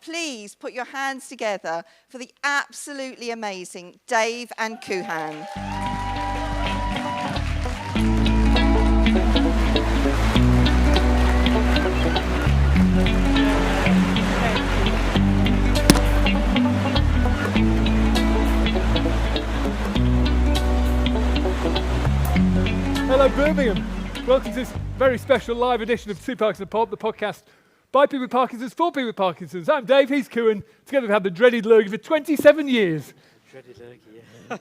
please put your hands together for the absolutely amazing Dave and Kuhan. Hello Birmingham, welcome to this very special live edition of Two Parkies and a Pod, the podcast by people with Parkinson's for people with Parkinson's. I'm Dave, he's Kuhan. Together we've had the dreaded lurgy for 27 years. Dreaded lurgy, yeah.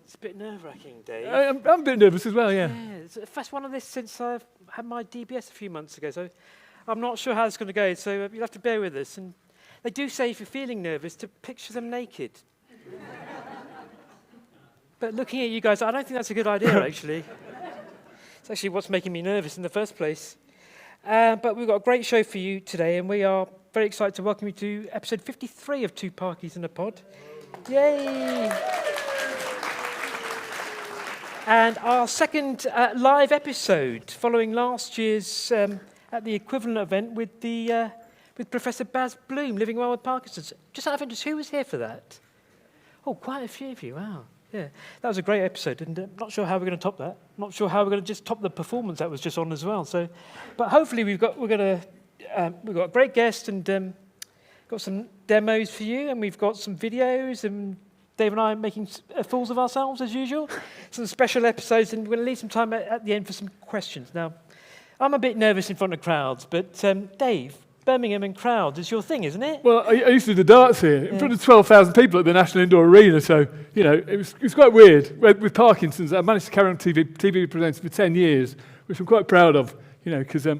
It's a bit nerve-wracking, Dave. I'm a bit nervous as well, yeah. It's the first one of this since I've had my DBS a few months ago, so I'm not sure how it's going to go, so you'll have to bear with us. And they do say if you're feeling nervous to picture them naked. But looking at you guys, I don't think that's a good idea, actually. It's actually what's making me nervous in the first place. But we've got a great show for you today, and we are very excited to welcome you to episode 53 of Two Parkies and a Pod. Yay! And our second live episode, following last year's at the equivalent event with with Professor Baz Bloom, Living Well with Parkinson's. Just out of interest, who was here for that? Oh, quite a few of you, wow. Yeah, that was a great episode, and not sure how we're going to top that. Not sure how we're going to just top the performance that was just on as well. So, but hopefully we've got a great guest and got some demos for you, and we've got some videos, and Dave and I are making fools of ourselves as usual. Some special episodes, and we're going to leave some time at the end for some questions. Now, I'm a bit nervous in front of crowds, but Dave, Birmingham and crowds is your thing, isn't it? Well, I used to do the darts here in front of 12,000 people at the National Indoor Arena, so, you know, it was quite weird. With Parkinson's, I managed to carry on TV presenter for 10 years, which I'm quite proud of, you know, because it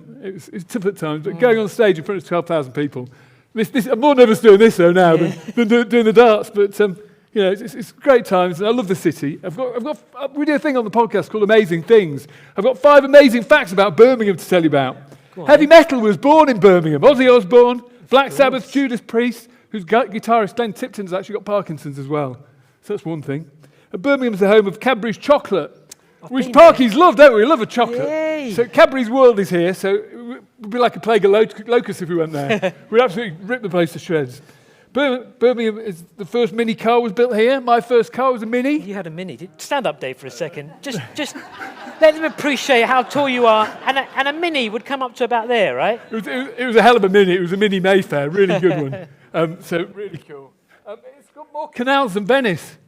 was tough at times, but going on stage in front of 12,000 people, I'm more nervous doing this, though, now than doing the darts, but, you know, it's great times, and I love the city. We do a thing on the podcast called Amazing Things. I've got 5 amazing facts about Birmingham to tell you about. Heavy metal was born in Birmingham. Ozzy Osbourne, Black Sabbath, Judas Priest, whose guitarist Glenn Tipton's actually got Parkinson's as well. So that's one thing. And Birmingham's the home of Cadbury's chocolate, which Parkies love, don't we? We love a chocolate. Yay. So Cadbury's World is here, so it would be like a plague of locusts if we went there. We'd absolutely rip the place to shreds. Birmingham is the first mini car was built here. My first car was a Mini. You had a Mini. Stand up, Dave, for a second. Just let them appreciate how tall you are. And a Mini would come up to about there, right? It was a hell of a Mini. It was a Mini Mayfair, really good one. So really cool. It's got more canals than Venice.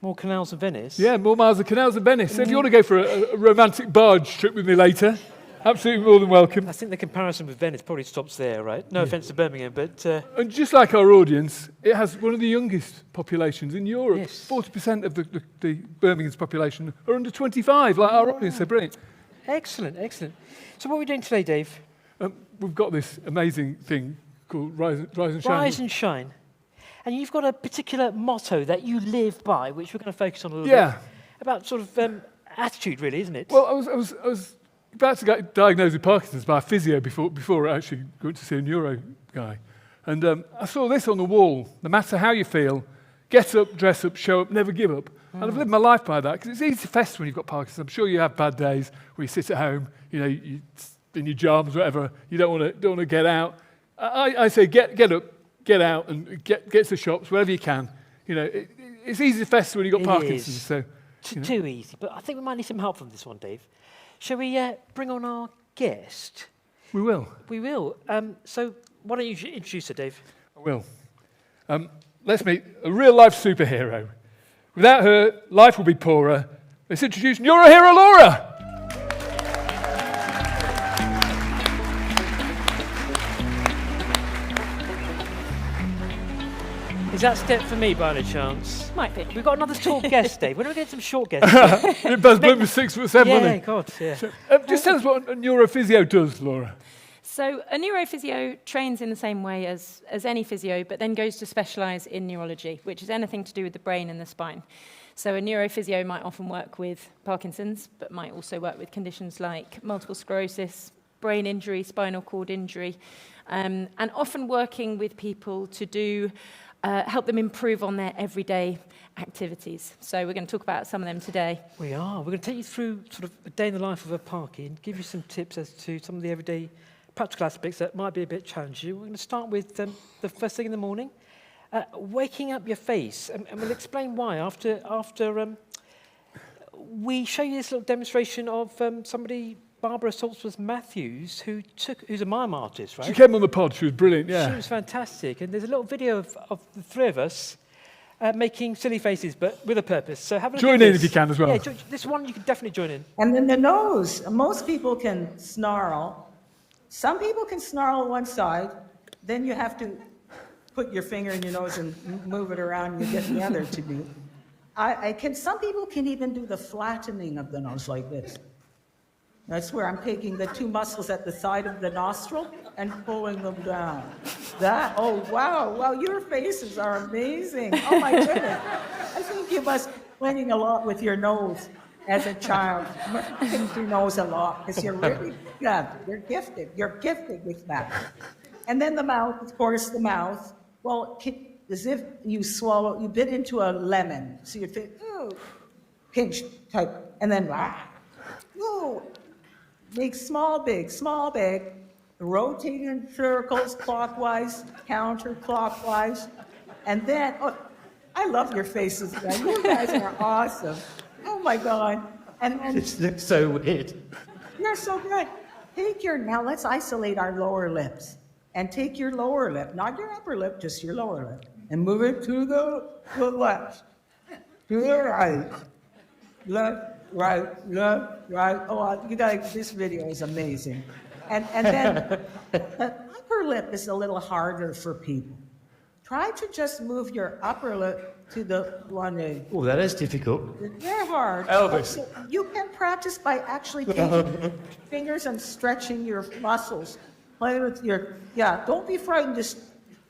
More canals than Venice? Yeah, more miles than canals than Venice. So if you want to go for a romantic barge trip with me later, absolutely more than welcome. I think the comparison with Venice probably stops there, right? No offence to Birmingham, but... And just like our audience, it has one of the youngest populations in Europe. Yes. 40% of the Birmingham's population are under 25, like our audience. So brilliant. Excellent. So what are we doing today, Dave? We've got this amazing thing called Rise and Shine. Rise and Shine. And you've got a particular motto that you live by, which we're going to focus on a little bit. About sort of attitude, really, isn't it? Well, I was about to get diagnosed with Parkinson's by a physio before I actually went to see a neuro guy. And I saw this on the wall: no matter how you feel, get up, dress up, show up, never give up. And I've lived my life by that, because it's easy to fester when you've got Parkinson's. I'm sure you have bad days where you sit at home, you know, you in your jams, whatever, you don't want to get out. I say get up, get out, and get to shops, wherever you can. You know, it's easy to fester when you've got Parkinson's. So, too easy, but I think we might need some help from this one, Dave. Shall we bring on our guest? We will. We will. So why don't you introduce her, Dave? I will. Let's meet a real-life superhero. Without her, life will be poorer. Let's introduce neurohero Laura. Is that step for me by any chance? Might be. We've got another short guest, Dave. When are we getting some short guests? Baz Bloom was 6'7", wasn't he? God, yeah. So, just tell us what a neurophysio does, Laura. So a neurophysio trains in the same way as any physio, but then goes to specialise in neurology, which is anything to do with the brain and the spine. So a neurophysio might often work with Parkinson's, but might also work with conditions like multiple sclerosis, brain injury, spinal cord injury, and often working with people to do help them improve on their everyday activities. So we're going to talk about some of them today. We are. We're going to take you through sort of a day in the life of a Parkie and give you some tips as to some of the everyday practical aspects that might be a bit challenging. We're going to start with the first thing in the morning, waking up your face, and we'll explain why after we show you this little demonstration of somebody, Barbara Saltsworth-Matthews, who's a mime artist, right? She came on the pod. She was brilliant, yeah. She was fantastic. And there's a little video of the three of us making silly faces, but with a purpose. So have a look Join at in this. if you can as well. Yeah, this one you can definitely join in. And then the nose. Most people can snarl. Some people can snarl one side. Then you have to put your finger in your nose and move it around and you get the other to do. Some people can even do the flattening of the nose like this. That's where I'm taking the two muscles at the side of the nostril and pulling them down. Oh, wow, your faces are amazing. Oh, my goodness. I think you must be playing a lot with your nose as a child. You must use your nose a lot because you're really good. You're gifted. You're gifted with that. And then the mouth, of course, the mouth. Well, as if you bit into a lemon. So you'd think, pinch type, and then, ooh. Make small, big, rotating in circles, clockwise, counterclockwise. And then, I love your faces, guys. You guys are awesome. Oh my God. And This looks so weird. you're so good. Now let's isolate our lower lips. And take your lower lip, not your upper lip, just your lower lip. And move it to the left, to the right. Left, right. Oh, you guys, this video is amazing. And then the upper lip is a little harder for people. Try to just move your upper lip to the one end. Oh, that is difficult. It's very hard. Elvis. So you can practice by actually taking fingers and stretching your muscles. Play with don't be frightened to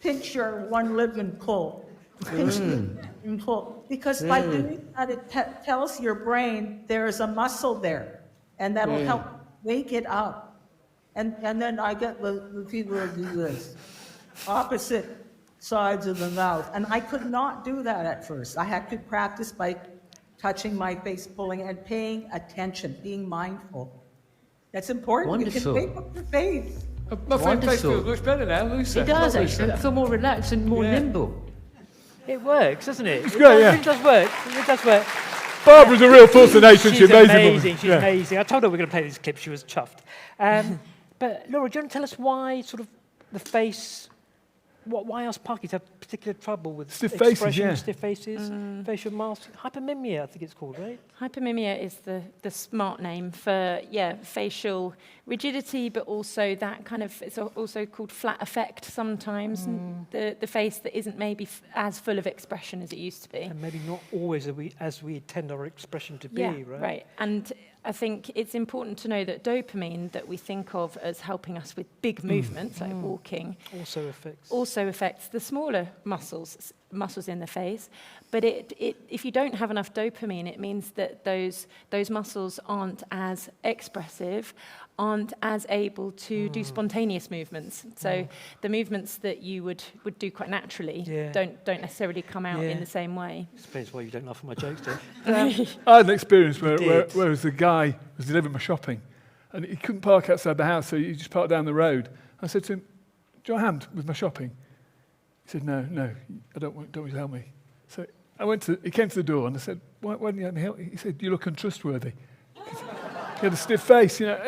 pinch your one lip and pull. Pinch and pull. Because by doing that, it tells your brain there is a muscle there. And that'll help wake it up. And then I get the people who do this. Opposite sides of the mouth. And I could not do that at first. I had to practice by touching my face, pulling, and paying attention, being mindful. That's important. Wonderful. You can wake up your face. My face Wonderful. feels much better now, Lucy. It does, actually. I feel more relaxed and more nimble. It works, doesn't it? It's great, yeah. It does work. It does work. Barbara's a real force of nature. She's amazing. She's amazing. I told her we were going to play this clip. She was chuffed. But Laura, do you want to tell us why sort of the face, why us Parkies have particular trouble with Stiff faces, expression, yeah. stiff faces, facial masks? Hypermimia, I think it's called, right? Hypermimia is the smart name for, facial rigidity, but also that kind of, it's also called flat effect sometimes, the face that isn't maybe as full of expression as it used to be. And maybe not always as we intend our expression to be, right? Right. And I think it's important to know that dopamine that we think of as helping us with big movements, like walking, Also affects the smaller muscles in the face. But if you don't have enough dopamine, it means that those muscles aren't as expressive, aren't as able to do spontaneous movements. So the movements that you would do quite naturally don't necessarily come out in the same way. Explains why you don't laugh at my jokes, Dave. I had an experience where was the guy was delivering my shopping, and he couldn't park outside the house, so he just parked down the road. I said to him, "Do you want a hand with my shopping?" He said, "No, I don't want you to help me." So he came to the door, and I said, "Why didn't you let me help?" He said, "You look untrustworthy." He had a stiff face, you know.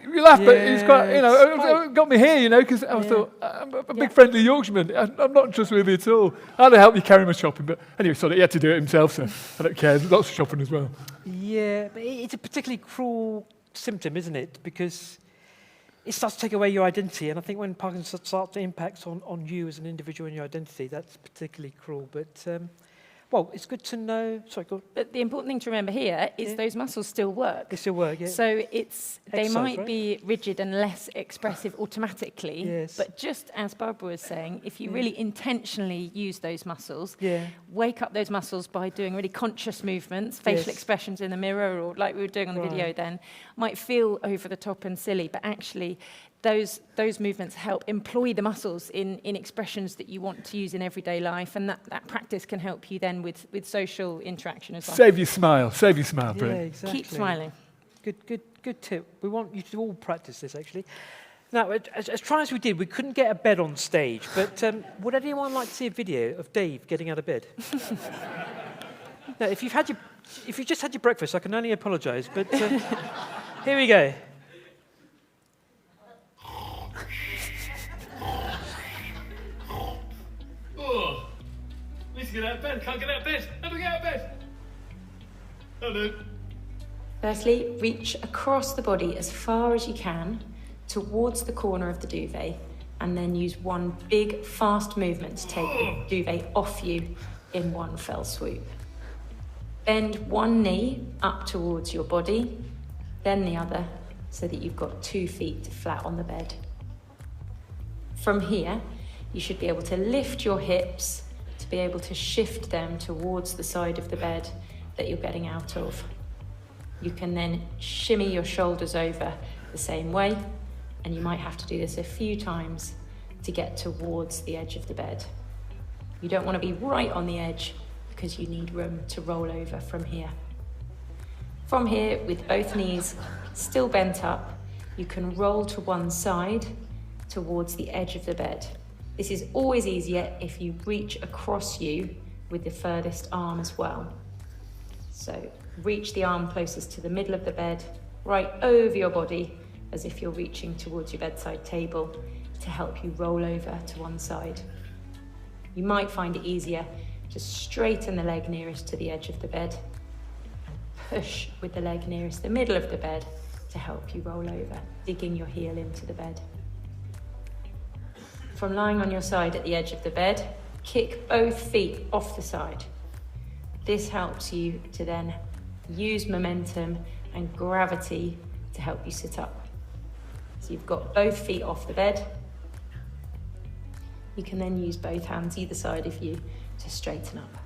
We laughed, but it's quite, it got me here, because I thought, I'm a big friendly Yorkshireman. I'm not trustworthy at all. I'd help you carry my shopping, but anyway, he had to do it himself, so I don't care. There's lots of shopping as well. Yeah, but it's a particularly cruel symptom, isn't it? Because it starts to take away your identity, and I think when Parkinson starts to impact on you as an individual and your identity, that's particularly cruel. But it's good to know. Sorry, go on. But the important thing to remember here is those muscles still work. They still work, yeah. So they might right? be rigid and less expressive automatically, but just as Barbara was saying, if you really intentionally use those muscles, wake up those muscles by doing really conscious movements, facial expressions in the mirror, or like we were doing on the video then, might feel over the top and silly, but actually those movements help employ the muscles in expressions that you want to use in everyday life, and that practice can help you then with social interaction as well. Save your smile, brilliant. Yeah, exactly. Keep smiling. Good tip. We want you to all practice this, actually. Now, as try as we did, we couldn't get a bed on stage, but would anyone like to see a video of Dave getting out of bed? Now, if you've just had your breakfast, I can only apologise, but here we go. Oh, I need to get out of bed. Can't get out of bed. How do I get out of bed? Oh, no. Firstly, reach across the body as far as you can towards the corner of the duvet, and then use one big, fast movement to take the duvet off you in one fell swoop. Bend one knee up towards your body, then the other, so that you've got 2 feet flat on the bed. From here, you should be able to lift your hips to be able to shift them towards the side of the bed that you're getting out of. You can then shimmy your shoulders over the same way, and you might have to do this a few times to get towards the edge of the bed. You don't want to be right on the edge because you need room to roll over from here. From here, with both knees still bent up, you can roll to one side towards the edge of the bed. This is always easier if you reach across you with the furthest arm as well. So reach the arm closest to the middle of the bed, right over your body, as if you're reaching towards your bedside table to help you roll over to one side. You might find it easier to straighten the leg nearest to the edge of the bed and push with the leg nearest the middle of the bed to help you roll over, digging your heel into the bed. From lying on your side at the edge of the bed, kick both feet off the side. This helps you to then use momentum and gravity to help you sit up. So you've got both feet off the bed. You can then use both hands either side of you to straighten up.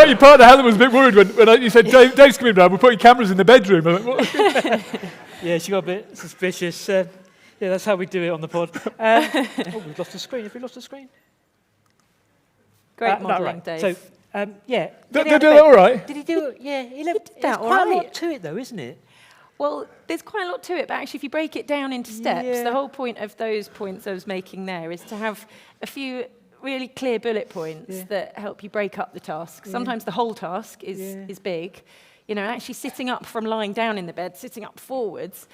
Your partner Helen was a bit worried when you said, Dave's coming round, we're putting cameras in the bedroom. I'm like, what? Yeah, she got a bit suspicious. Yeah, that's how we do it on the pod. We've lost the screen. Have we lost the screen? Great No, modelling, right. Dave. So, yeah. Did he do that all right? Did he do it? Yeah, he did that There's all quite a lot right. to it, though, isn't it? Well, there's quite a lot to it, but actually if you break it down into steps, Yeah. the whole point of those points I was making there is to have a few really clear bullet points that help you break up the task. Sometimes the whole task is big. You know, actually sitting up from lying down in the bed, sitting up forwards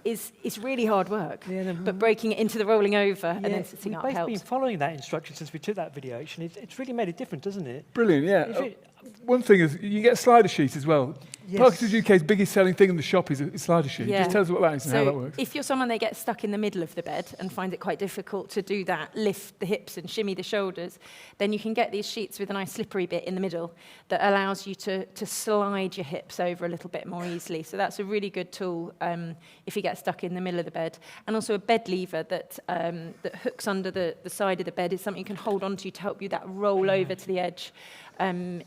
is really hard work. But breaking it into the rolling over and then sitting up We've helps. been following that instruction since we took that video, actually. It's really made a difference, doesn't it? Brilliant, yeah. One thing is, you get a slider sheet as well. Yes. Parkinson's UK's biggest selling thing in the shop is a slider sheet. Yeah. Just tell us what that is and how that works. If you're someone that gets stuck in the middle of the bed and finds it quite difficult to do that, lift the hips and shimmy the shoulders, then you can get these sheets with a nice slippery bit in the middle that allows you to slide your hips over a little bit more easily. So that's a really good tool if you get stuck in the middle of the bed. And also a bed lever that hooks under the side of the bed is something you can hold onto to help you that roll over to the edge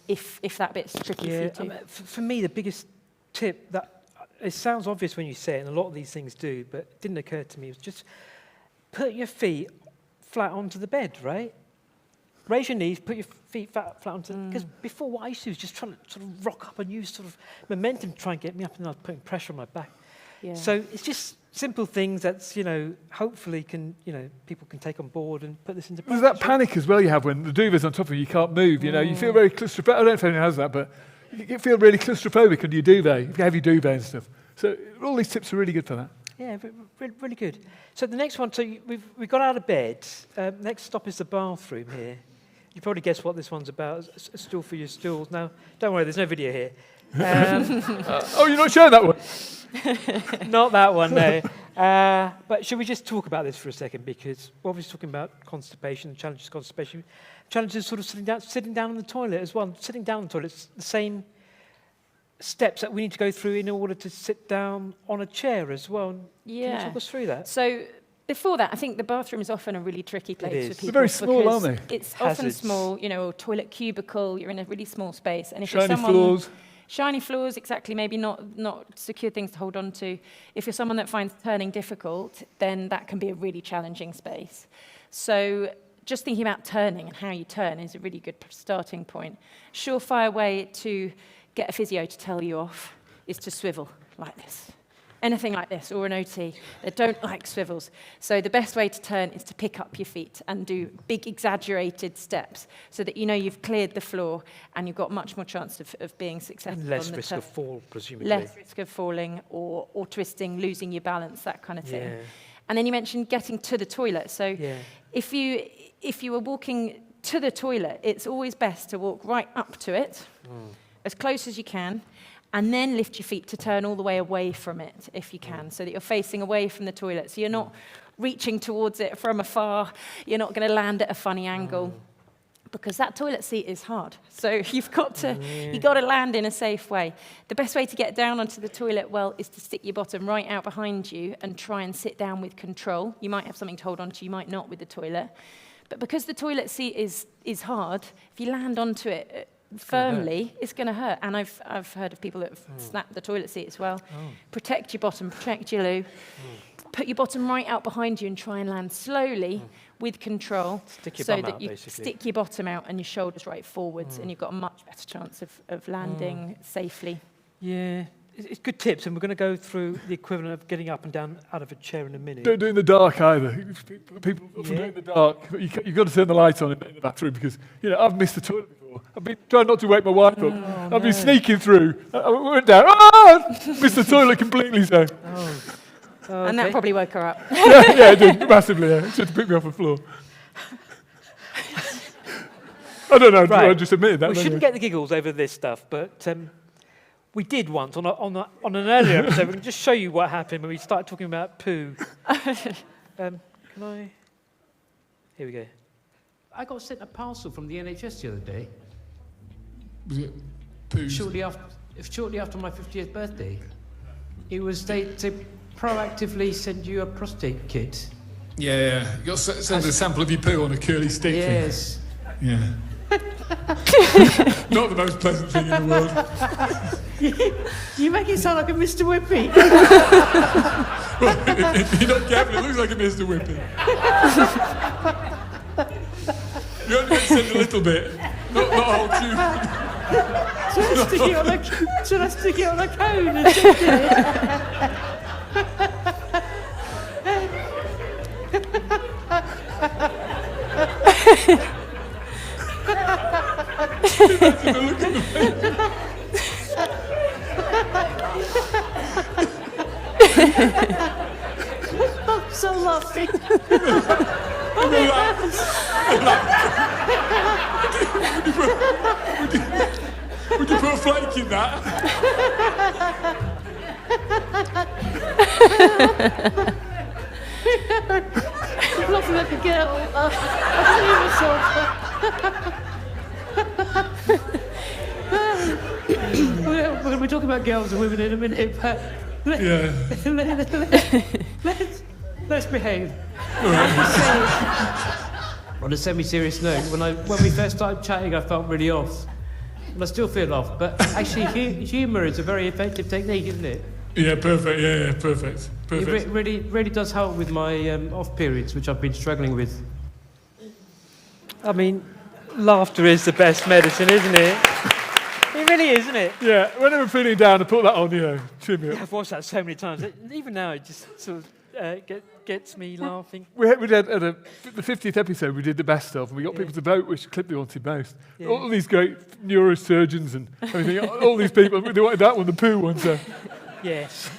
if that bit's tricky for you too. For me, the biggest tip that it sounds obvious when you say it, and a lot of these things do, but it didn't occur to me, was just put your feet flat onto the bed, right? Raise your knees, put your feet flat onto because before what I used to do was just try to sort of rock up and use sort of momentum to try and get me up, and I was putting pressure on my back. Yeah. So it's just simple things that's, hopefully people can take on board and put this into practice. There's that panic as well you have when the duvet's on top of you, you can't move, you feel very claustrophobic. I don't know if anyone has that, but you feel really claustrophobic under your duvet, if you have your duvet and stuff. So all these tips are really good for that. Yeah, really good. So the next one, we've got out of bed. Next stop is the bathroom here. You probably guess what this one's about, a stool for your stools. Now, don't worry, there's no video here. You're not showing that one? Not that one, no. But should we just talk about this for a second? Because we're obviously talking about constipation, challenges of constipation. Challenges sort of sitting down on the toilet as well. Sitting down on the toilet, it's the same steps that we need to go through in order to sit down on a chair as well. Yeah. Can you talk us through that? So Before that, I think the bathroom is often a really tricky place is. for people. They're very small, because aren't they? It's often Hazards. small, or toilet cubicle, you're in a really small space. And if Shiny you're someone, floors. Shiny floors, exactly, maybe not secure things to hold on to. If you're someone that finds turning difficult, then that can be a really challenging space. So just thinking about turning and how you turn is a really good starting point. Surefire way to get a physio to tell you off is to swivel like this. Anything like this, or an OT. They don't like swivels. So the best way to turn is to pick up your feet and do big exaggerated steps so that you know you've cleared the floor and you've got much more chance of being successful. And less on the risk turn. of fall, presumably. Less risk of falling or twisting, losing your balance, that kind of thing. Yeah. And then you mentioned getting to the toilet. So Yeah. if you were walking to the toilet, it's always best to walk right up to it, as close as you can, and then lift your feet to turn all the way away from it, if you can, so that you're facing away from the toilet. So you're not reaching towards it from afar. You're not going to land at a funny angle, because that toilet seat is hard. So you've got to land in a safe way. The best way to get down onto the toilet well is to stick your bottom right out behind you and try and sit down with control. You might have something to hold on to, you might not with the toilet. But because the toilet seat is hard, if you land onto it firmly, it's going to hurt. And I've heard of people that have snapped the toilet seat as well. Protect your bottom, protect your loo. Put your bottom right out behind you and try and land slowly with control. Stick your so bum that out, you basically. stick your bottom out and your shoulders right forwards, and you've got a much better chance of landing safely. Yeah. It's good tips, and we're going to go through the equivalent of getting up and down out of a chair in a minute. Don't do it in the dark either. People often do it in the dark. You've got to turn the light on in the bathroom because, I've missed the toilet before. I've been trying not to wake my wife up. I've been sneaking through. I went down. Missed the toilet completely, so. And that probably woke her up. yeah, it did, massively. Yeah. Just to pick me off the floor. I don't know. Right. I just admitted that. We shouldn't get the giggles over this stuff, but we did once on an earlier episode. We can just show you what happened when we started talking about poo. Can I? Here we go. I got sent a parcel from the NHS the other day, Was it poos? shortly after my 50th birthday. It was they proactively send you a prostate kit. Yeah. You got to send a sample of your poo on a curly stick. Yes. Yeah. Not the most pleasant thing in the world. You make it sound like a Mr. Whippy. Well, if you're not careful, it looks like a Mr. Whippy. You only have to send a little bit, not a whole tube. Should I stick it on a cone and stick it? I'm so laughing. Would you put a flake in that? I'm laughing like a girl. We're going to be talking about girls and women in a minute, but let's behave. On a semi-serious note, when we first started chatting, I felt really off. And I still feel off, but actually humour is a very effective technique, isn't it? Yeah, perfect. Yeah, perfect. It really does help with my off periods, which I've been struggling with. I mean, laughter is the best medicine, isn't it? It really is, isn't it? Yeah, whenever I'm feeling down, I put that on, cheer me up. I've watched that so many times. Even now, it just sort of gets me laughing. We did at the 50th episode, we did the best of, and we got people to vote which clip they wanted most. Yeah. All these great neurosurgeons and everything, all these people, they wanted that one, the poo one, so. Yes.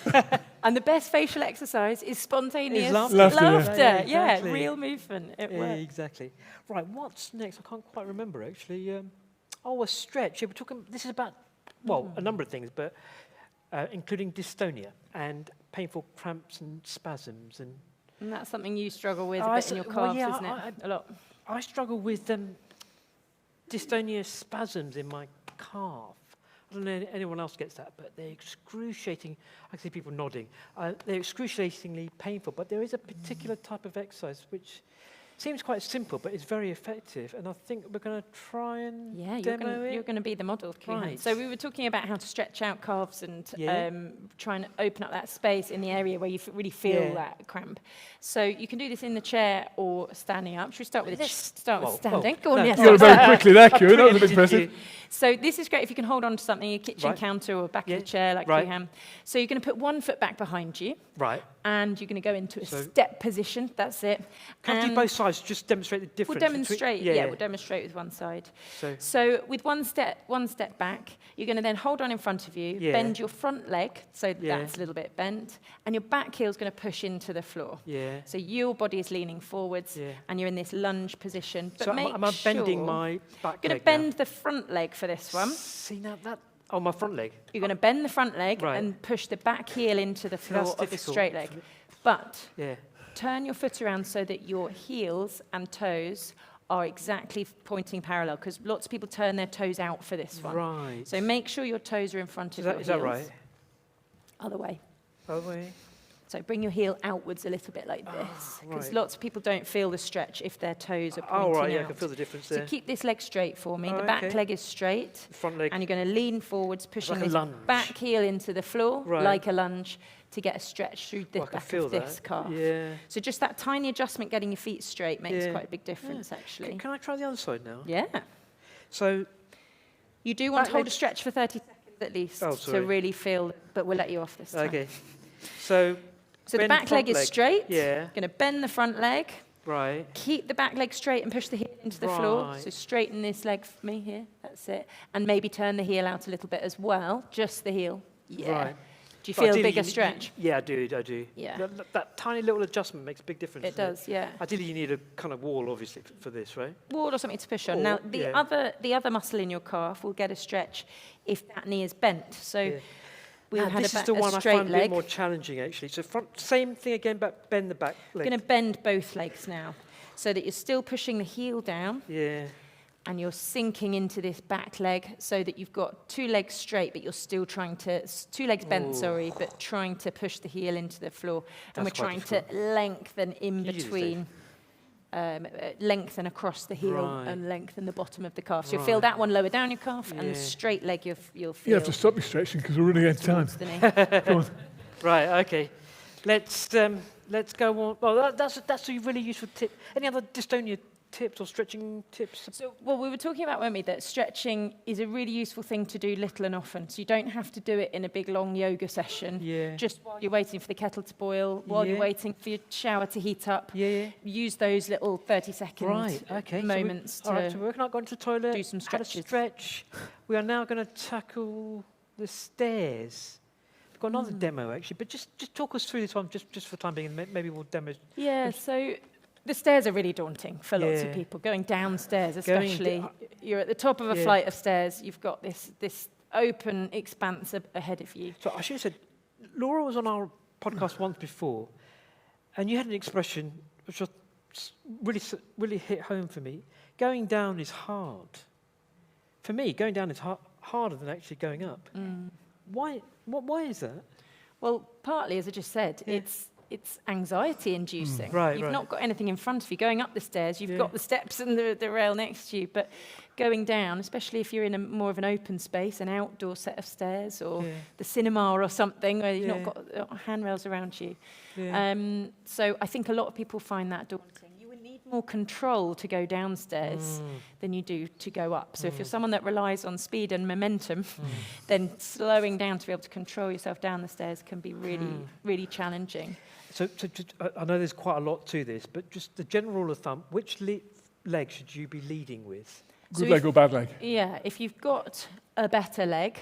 And the best facial exercise is spontaneous Is laughter. laughter. Yeah, exactly. Real movement. It Yeah, works. exactly. Right, what's next? I can't quite remember, actually. A stretch. Yeah, we're talking, this is about, a number of things, but including dystonia and painful cramps and spasms. And that's something you struggle with a bit in your calves, isn't it? A lot. I struggle with dystonia spasms in my calf. I don't know if anyone else gets that, but they're excruciating. I can see people nodding. They're excruciatingly painful, but there is a particular type of exercise which seems quite simple, but it's very effective. And I think we're going to try and demo it. You're going to be the model, Kuhan. Right. So we were talking about how to stretch out calves and Yeah. try and open up that space in the area where you really feel Yeah. that cramp. So you can do this in the chair or standing up. Should we start with standing? Go on, no. yes. You got it very quickly there, Kuhan. That was a bit impressive. So this is great if you can hold on to something, a kitchen Right. counter or back Yeah. of the chair like Right. Kuhan. So you're going to put one foot back behind you Right. and you're going to go into a So- step position. That's it. Can I do And both sides? Just demonstrate the difference. We'll demonstrate. Between, We'll demonstrate with one side. So, So with one step back, you're going to then hold on in front of you, Yeah. bend your front leg so Yeah. that's a little bit bent, and your back heel is going to push into the floor. yeah. So your body is leaning forwards, Yeah. and you're in this lunge position. But So make am I bending sure my back you're going leg to bend the front leg for this now? one. See now that... Oh, my front leg. You're going to bend the front leg Right. and push the back heel into the floor that's of the difficult. straight leg. But Yeah. turn your foot around so that your heels and toes are exactly pointing parallel, because lots of people turn their toes out for this one. Right. So make sure your toes are in front of your Is that heels. right? Other way. Oh, wait. So bring your heel outwards a little bit like this, because right. lots of people don't feel the stretch if their toes are Oh, pointing right, yeah, I out. can feel the difference So there. keep this leg straight for me. Oh, The back okay. leg is straight, The front leg. and you're going to lean forwards, pushing like a this lunge. back heel into the floor Right. like a lunge to get a stretch through the Oh, I can back feel of this that. calf. Yeah. So just that tiny adjustment, getting your feet straight, makes Yeah. quite a big difference, actually. Can I try the other side now? Yeah. So, You do want Back to hold a leg- stretch for 30 seconds at least Oh, to sorry. really feel, but we'll let you off this time. okay. So, So the bend back front leg is leg. straight. Yeah. Going to bend the front leg. right. Keep the back leg straight and push the heel into the floor. Right. So straighten this leg for me here. That's it. And maybe turn the heel out a little bit as well. Just the heel. Yeah. Right. Do you But feel a ideally bigger you- stretch? Yeah, I do. Yeah. That tiny little adjustment makes a big difference. It doesn't does, yeah. Ideally, you need a kind of wall, obviously, for this, right? Wall or something to push on. Or- Now, yeah. the other muscle in your calf will get a stretch if that knee is bent. So Yeah. we'll And have this a, is the one I straight find a bit leg. more challenging, actually. So front, same thing again, but bend the back leg. Going to bend both legs now so that you're still pushing the heel down Yeah. and you're sinking into this back leg so that you've got two legs straight, but you're still trying to, two legs bent, sorry, but trying to push the heel into the floor. And That's we're quite trying to lengthen in You do this, between, lengthen across the heel Right. and lengthen the bottom of the calf. So you'll feel that one lower down your calf, and Yeah. the straight leg you'll feel. You have to stop your stretching because we're running out of time. towards the knee. Go on. Right, okay. Let's go on. Well, that's a really useful tip. Any other dystonia tips or stretching tips? So, well, we were talking about, weren't we, that stretching is a really useful thing to do little and often. So you don't have to do it in a big, long yoga session. Yeah. Just while you're waiting for the kettle to boil, while you're Yeah. waiting for your shower to heat up. Yeah. Use those little 30-second Right, okay. moments all right, so to... we're not going to the toilet. do some had a stretches. stretch. We are now going to tackle the stairs. We've got another demo, actually, but just talk us through this one, just for the time being, and maybe we'll demo. Yeah, so the stairs are really daunting for lots of Yeah. people. Going downstairs, Going especially. You're at the top of a Yeah. flight of stairs. You've got this open expanse ahead of you. So I should have said, Laura was on our podcast once before, and you had an expression which was really hit home for me. Going down is hard. For me, going down is harder than actually going up. Why is that? Well, partly, as I just said, Yeah. it's anxiety inducing. Right, You've right. not got anything in front of you. Going up the stairs, you've Yeah. got the steps and the rail next to you, but going down, especially if you're in more of an open space, an outdoor set of stairs, or Yeah. the cinema or something where you've Yeah. not got handrails around you. Yeah. So I think a lot of people find that daunting. You would need more control to go downstairs than you do to go up. So if you're someone that relies on speed and momentum, then slowing down to be able to control yourself down the stairs can be really, really challenging. So just, I know there's quite a lot to this, but just the general rule of thumb, which leg should you be leading with? So Good leg or bad leg? Yeah, if you've got a better leg,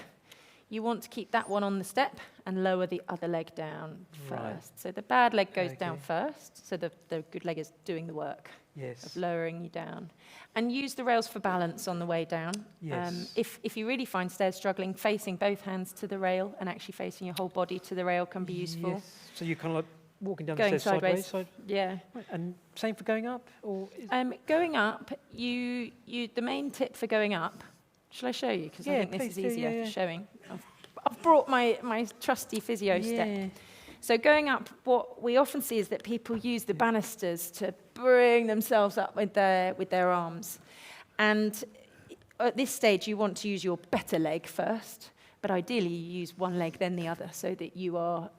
you want to keep that one on the step and lower the other leg down first. Right. So the bad leg goes down Okay. first, so the good leg is doing the work Yes. of lowering you down. And use the rails for balance on the way down. Yes. If you really find stairs struggling, facing both hands to the rail and actually facing your whole body to the rail can be useful. Yes. So you're kind of like walking down Going the stairs sideways. sideways? Yeah. Right. And same for going up? Or is Going up, the main tip for going up Shall I show you? Because I Yeah, think this please is do, easier yeah. for showing. I've brought my trusty physio step. So going up, what we often see is that people use the banisters to bring themselves up with their arms. And at this stage, you want to use your better leg first, but ideally you use one leg then the other, so that you are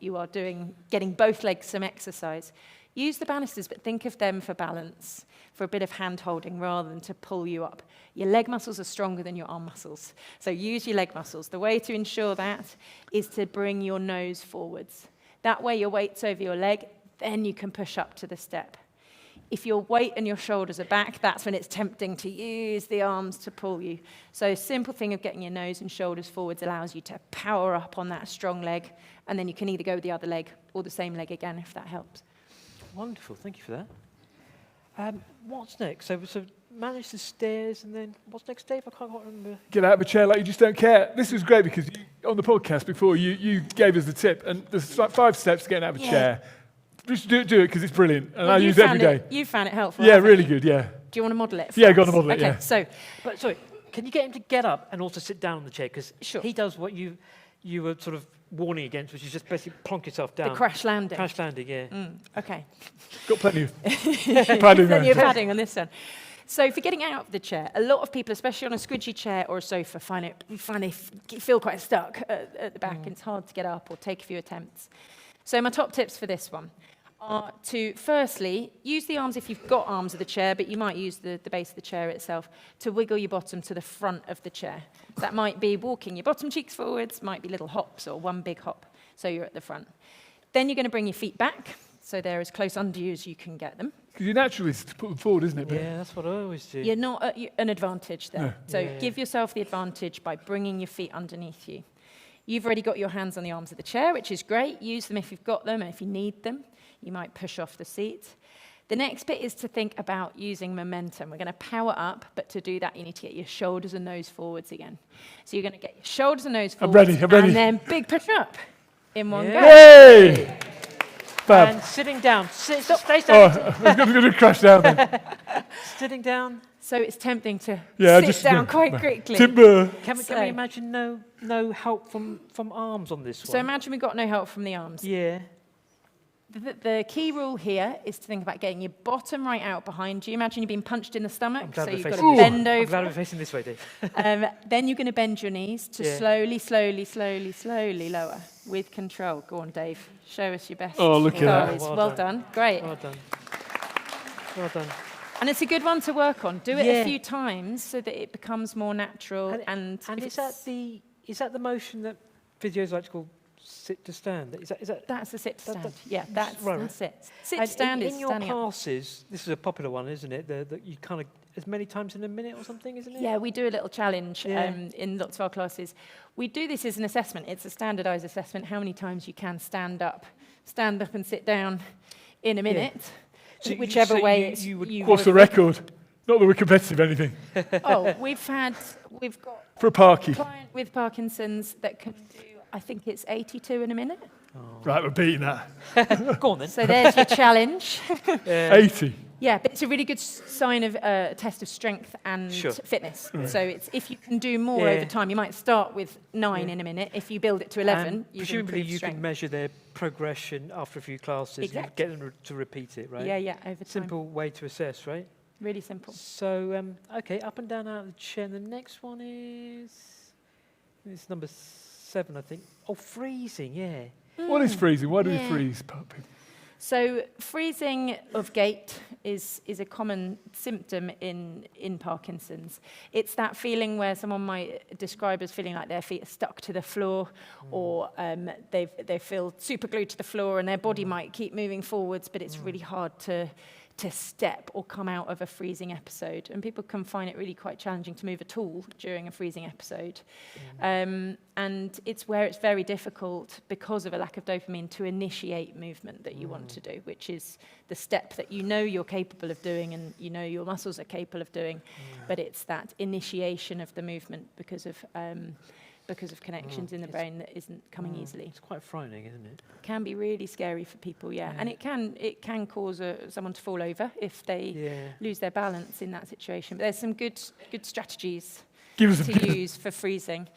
getting both legs some exercise. Use the banisters, but think of them for balance, for a bit of hand-holding rather than to pull you up. Your leg muscles are stronger than your arm muscles, so use your leg muscles. The way to ensure that is to bring your nose forwards. That way your weight's over your leg, then you can push up to the step. If your weight and your shoulders are back, that's when it's tempting to use the arms to pull you. So a simple thing of getting your nose and shoulders forwards allows you to power up on that strong leg, and then you can either go with the other leg or the same leg again, if that helps. Wonderful, thank you for that. What's next? So manage the stairs, and then what's next, Dave? I can't quite remember. Get out of a chair like you just don't care. This was great because on the podcast before, you gave us the tip, and there's like 5 steps to getting out of a chair. Just do it because it's brilliant, and I use it every day. You found it helpful. Yeah, really good, yeah. Do you want to model it? Yeah, go on to model it, yeah. Okay, so But sorry, can you get him to get up and also sit down on the chair? Because Sure. he does what you were sort of warning against, which is just basically plonk yourself down. the crash landing. Crash landing, yeah. Okay. Got plenty of padding Plenty of there. padding on this one. So for getting out of the chair, a lot of people, especially on a squidgy chair or a sofa, find they feel quite stuck at the back, and it's hard to get up or take a few attempts. So my top tips for this one are to, firstly, use the arms if you've got arms of the chair, but you might use the base of the chair itself to wiggle your bottom to the front of the chair. That might be walking your bottom cheeks forwards, might be little hops or one big hop, so you're at the front. Then you're going to bring your feet back, so they're as close under you as you can get them. Because your natural is to put them forward, isn't it? Yeah, that's what I always do. You're not at an advantage there. No. So Yeah. give yourself the advantage by bringing your feet underneath you. You've already got your hands on the arms of the chair, which is great. Use them if you've got them, and if you need them, you might push off the seat. The next bit is to think about using momentum. We're going to power up, but to do that, you need to get your shoulders and nose forwards again. So you're going to get your shoulders and nose I'm forwards, ready. and then big push up in one go. Hey! Fab. And sitting down. Stay Oh, standing. I was going to crash down then. Sitting down. So it's tempting to Yeah, sit just down quite quickly. Timber. Can So- we imagine no help from arms on this one? So imagine we've got no help from the arms. Yeah. The key rule here is to think about getting your bottom right out behind you. Imagine you've been punched in the stomach, I'm glad so we're you've got facing to this way. bend I'm glad we're over. facing this way, Dave. Then you're going to bend your knees to Yeah. slowly lower with control. Go on, Dave. Show us your best. Oh, look at that. thighs. Well Well done. done. Great. Well done. Well done. And it's a good one to work on. Do it Yeah. a few times so that it becomes more natural. And And if is that it's- the motion that physios like to call sit to stand? Is that that's the sit to that- stand. Yeah, that's right. it. Sit and to stand in is your standing up. classes? This is a popular one, isn't it? That you kind of as many times in a minute or something, isn't it? Yeah, we do a little challenge Yeah. in lots of our classes. We do this as an assessment. It's a standardised assessment, how many times you can stand up and sit down in a minute, So whichever so way you- it's you would- What's the record? Not that we're competitive or anything. Oh, we've got For a parky. a client with Parkinson's that can do, I think it's 82 in a minute. Right, we're beating that. Go on then. So there's your challenge. 80. Yeah, but it's a really good sign of a test of strength and Sure. fitness. So it's if you can do more Yeah. over time, you might start with 9 in a minute. If you build it to 11, And you've presumably improved you strength. can measure their progression after a few classes and Exactly. get them to repeat it, right? Yeah, over time. Simple way to assess, right? Really simple. So, okay, up and down out of the chair. And the next one is number 7, I think. Oh, freezing, yeah. What is freezing? Why do we Yeah. freeze? People? So freezing of gait is a common symptom in Parkinson's. It's that feeling where someone might describe as feeling like their feet are stuck to the floor, or they feel super glued to the floor, and their body might keep moving forwards, but it's really hard to step or come out of a freezing episode. And people can find it really quite challenging to move at all during a freezing episode. And it's where it's very difficult, because of a lack of dopamine, to initiate movement that you want to do, which is the step that you know you're capable of doing and you know your muscles are capable of doing. But it's that initiation of the movement because of connections in the brain that isn't coming easily. It's quite frightening, isn't it? Can be really scary for people, yeah. And it can cause someone to fall over if they Yeah. lose their balance in that situation. But there's some good strategies Give us a to use for freezing.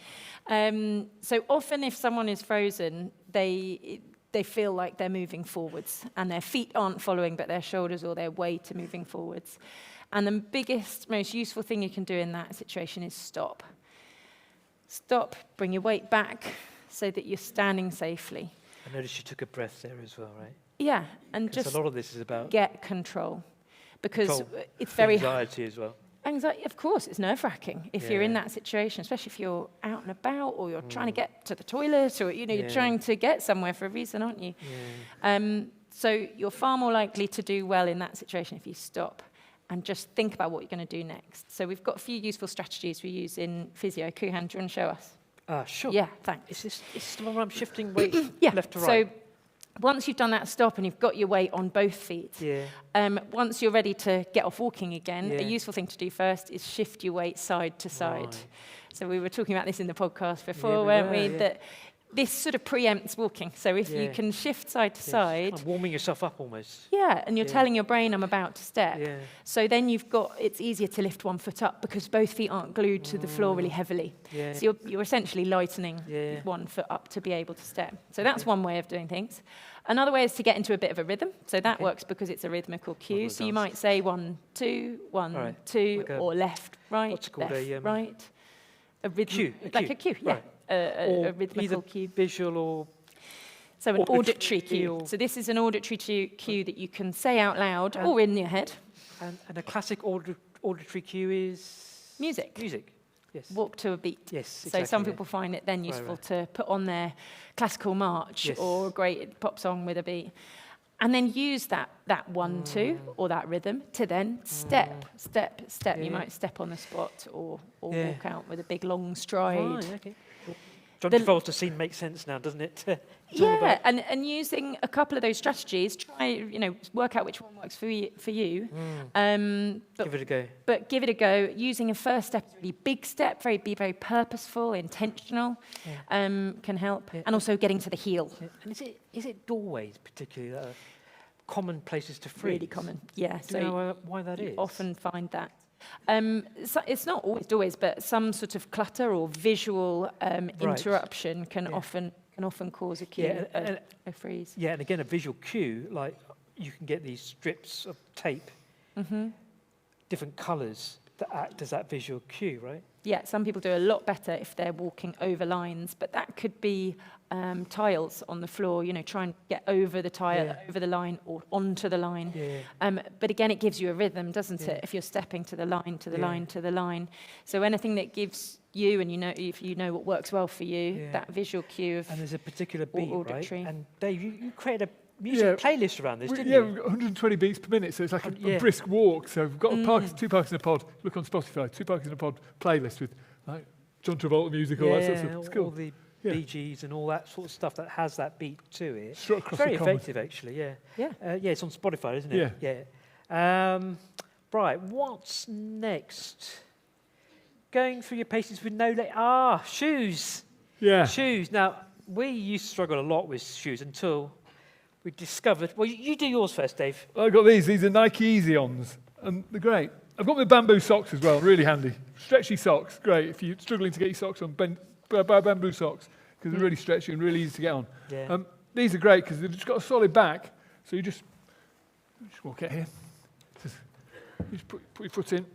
So often if someone is frozen, they feel like they're moving forwards and their feet aren't following, but their shoulders or their weight are moving forwards. And the biggest, most useful thing you can do in that situation is stop. Stop, bring your weight back so that you're standing safely. I noticed you took a breath there as well, right? Yeah, and 'Cause just a lot of this is about get control. Because control, it's very anxiety as well. Anxiety, of course, it's nerve-wracking if you're in Yeah. that situation, especially if you're out and about or you're trying to get to the toilet or, you're trying to get somewhere for a reason, aren't you? Yeah. So you're far more likely to do well in that situation if you stop and just think about what you're going to do next. So we've got a few useful strategies we use in physio. Kuhan, do you want to show us? Sure. Yeah, thanks. Is this the one where I'm shifting weight left to so right? once you've done that stop and you've got your weight on both feet, once you're ready to get off walking again, a useful thing to do first is shift your weight side to side. Right. So we were talking about this in the podcast before, we weren't were, we? yeah. That this sort of preempts walking. So if you can shift side to side, Kind of warming yourself up almost. and you're telling your brain, I'm about to step. Yeah. So then it's easier to lift one foot up because both feet aren't glued to the floor really heavily. Yeah. So you're essentially lightening Yeah. one foot up to be able to step. So that's one way of doing things. Another way is to get into a bit of a rhythm. So that works because it's a rhythmical cue. So you might say 1, 2, 1, 2, or left, right, what's it called, left, right. A rhythm, cue, like a cue, right. A Or rhythmical either cue. visual or So an auditory auditory cue. or- So this is an auditory cue that you can say out loud or in your head. and a classic auditory cue is Music. Music. Yes. Walk to a beat. Yes, So exactly, some yeah. people find it then useful right. to put on their classical march Yes. or a great pop song with a beat. And then use that 1, 2 or that rhythm to then step. Yeah. You might step on the spot or Yeah. walk out with a big long stride. Right, okay. John The- Travolta scene makes sense now, doesn't it? It's all Yeah, about- and using a couple of those strategies, try, work out which one works for you. Give it a go. But give it a go. Using a first step, a really big step, be very purposeful, intentional, can help. Yeah. And also getting to the heel. Yeah. And is it doorways particularly that are common places to freeze? Really common, yeah. Do you know why that you is? often find that. So it's not always doorways, but some sort of clutter or visual interruption can often cause a cue, Yeah, a freeze. Yeah, and again, a visual cue, like you can get these strips of tape, different colours that act as that visual cue, right? Yeah, some people do a lot better if they're walking over lines, but that could be tiles on the floor, try and get over the tile, over the line or onto the line. Yeah. But again, it gives you a rhythm, doesn't Yeah. it? If you're stepping to the line, to the Yeah. line, to the line. So anything that gives you, and if you know what works well for you, Yeah. that visual cue of And there's a particular beat, right? auditory. And Dave, you created a music playlist around this, didn't Yeah, you? we've got 120 beats per minute, so it's like a Yeah. brisk walk. So we've got two Parkies in a pod. Look on Spotify, 2 Parkies in a pod playlist with like John Travolta music, all that sort of stuff. It's cool. all the Yeah. Bee Gees and all that sort of stuff that has that beat to it. Strut across Very the common. effective, actually, yeah. Yeah. Yeah, it's on Spotify, isn't it? Yeah. Right, what's next? Going through your paces with no leg. Shoes. Yeah. Shoes. Now, we used to struggle a lot with shoes until we discovered. Well, you do yours first, Dave. I've got these. These are Nike Easy-Ons, and they're great. I've got my bamboo socks as well, really handy. Stretchy socks, great. If you're struggling to get your socks on, buy bamboo socks, because they're really stretchy and really easy to get on. Yeah. These are great because they've just got a solid back, so you just walk out here. You just put your foot in,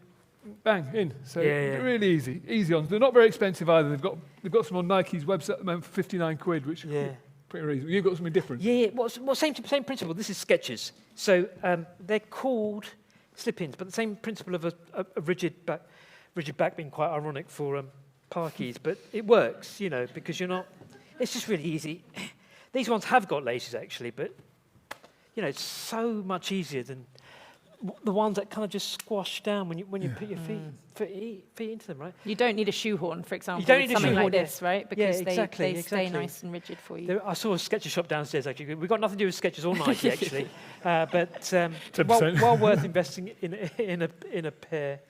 bang, in. So Yeah. really easy on. They're not very expensive either. They've got some on Nike's website at the moment for 59 quid, which Yeah. is pretty reasonable. You've got something different. Yeah, well, same principle. This is Skechers. So they're called slip-ins, but the same principle of a rigid back being quite ironic for Parkies, but it works, because you're not. It's just really easy. These ones have got laces actually, but it's so much easier than the ones that kind of just squash down when you put your feet into them, right? You don't need a shoehorn, for example, You don't with need a something shoehorn, like this, right? Because exactly, they stay exactly. nice and rigid for you. I saw a Skechers shop downstairs, actually. We've got nothing to do with Skechers or Nike, actually. But 10%. well worth investing in a pair.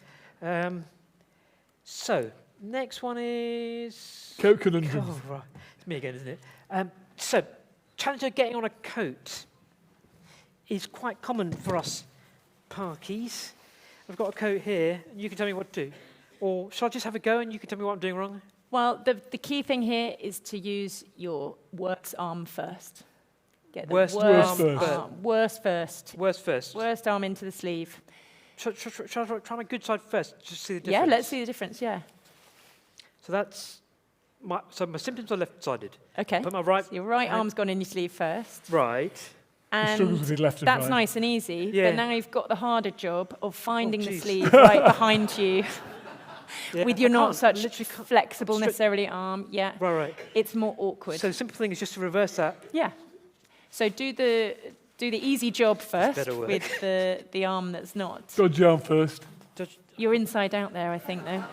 So, next one is... Coat conundrum. Oh, right. It's me again, isn't it? So, challenge of getting on a coat is quite common for us Parkies. I've got a coat here, and you can tell me what to do. Or shall I just have a go and you can tell me what I'm doing wrong? Well, the key thing here is to use your worst arm first. Get the Worst arm first. Worst first. Worst first. Worst arm into the sleeve. Shall I try my good side first, just to see the difference? Yeah, let's see the difference, yeah. So that's my symptoms are left-sided. Okay. But my right. So your right arm's gone in your sleeve first. Right. struggles And with his left and that's right. nice and easy, Yeah. but now you've got the harder job of finding the geez. sleeve right behind you Yeah, with your I not can't- such literally can't- flexible stri- necessarily arm. Yeah, Right. it's more awkward. So the simple thing is just to reverse that. Yeah. So do the easy job first better work. with the arm that's not. Dodgy arm first. Just- You're inside out there, I think, though.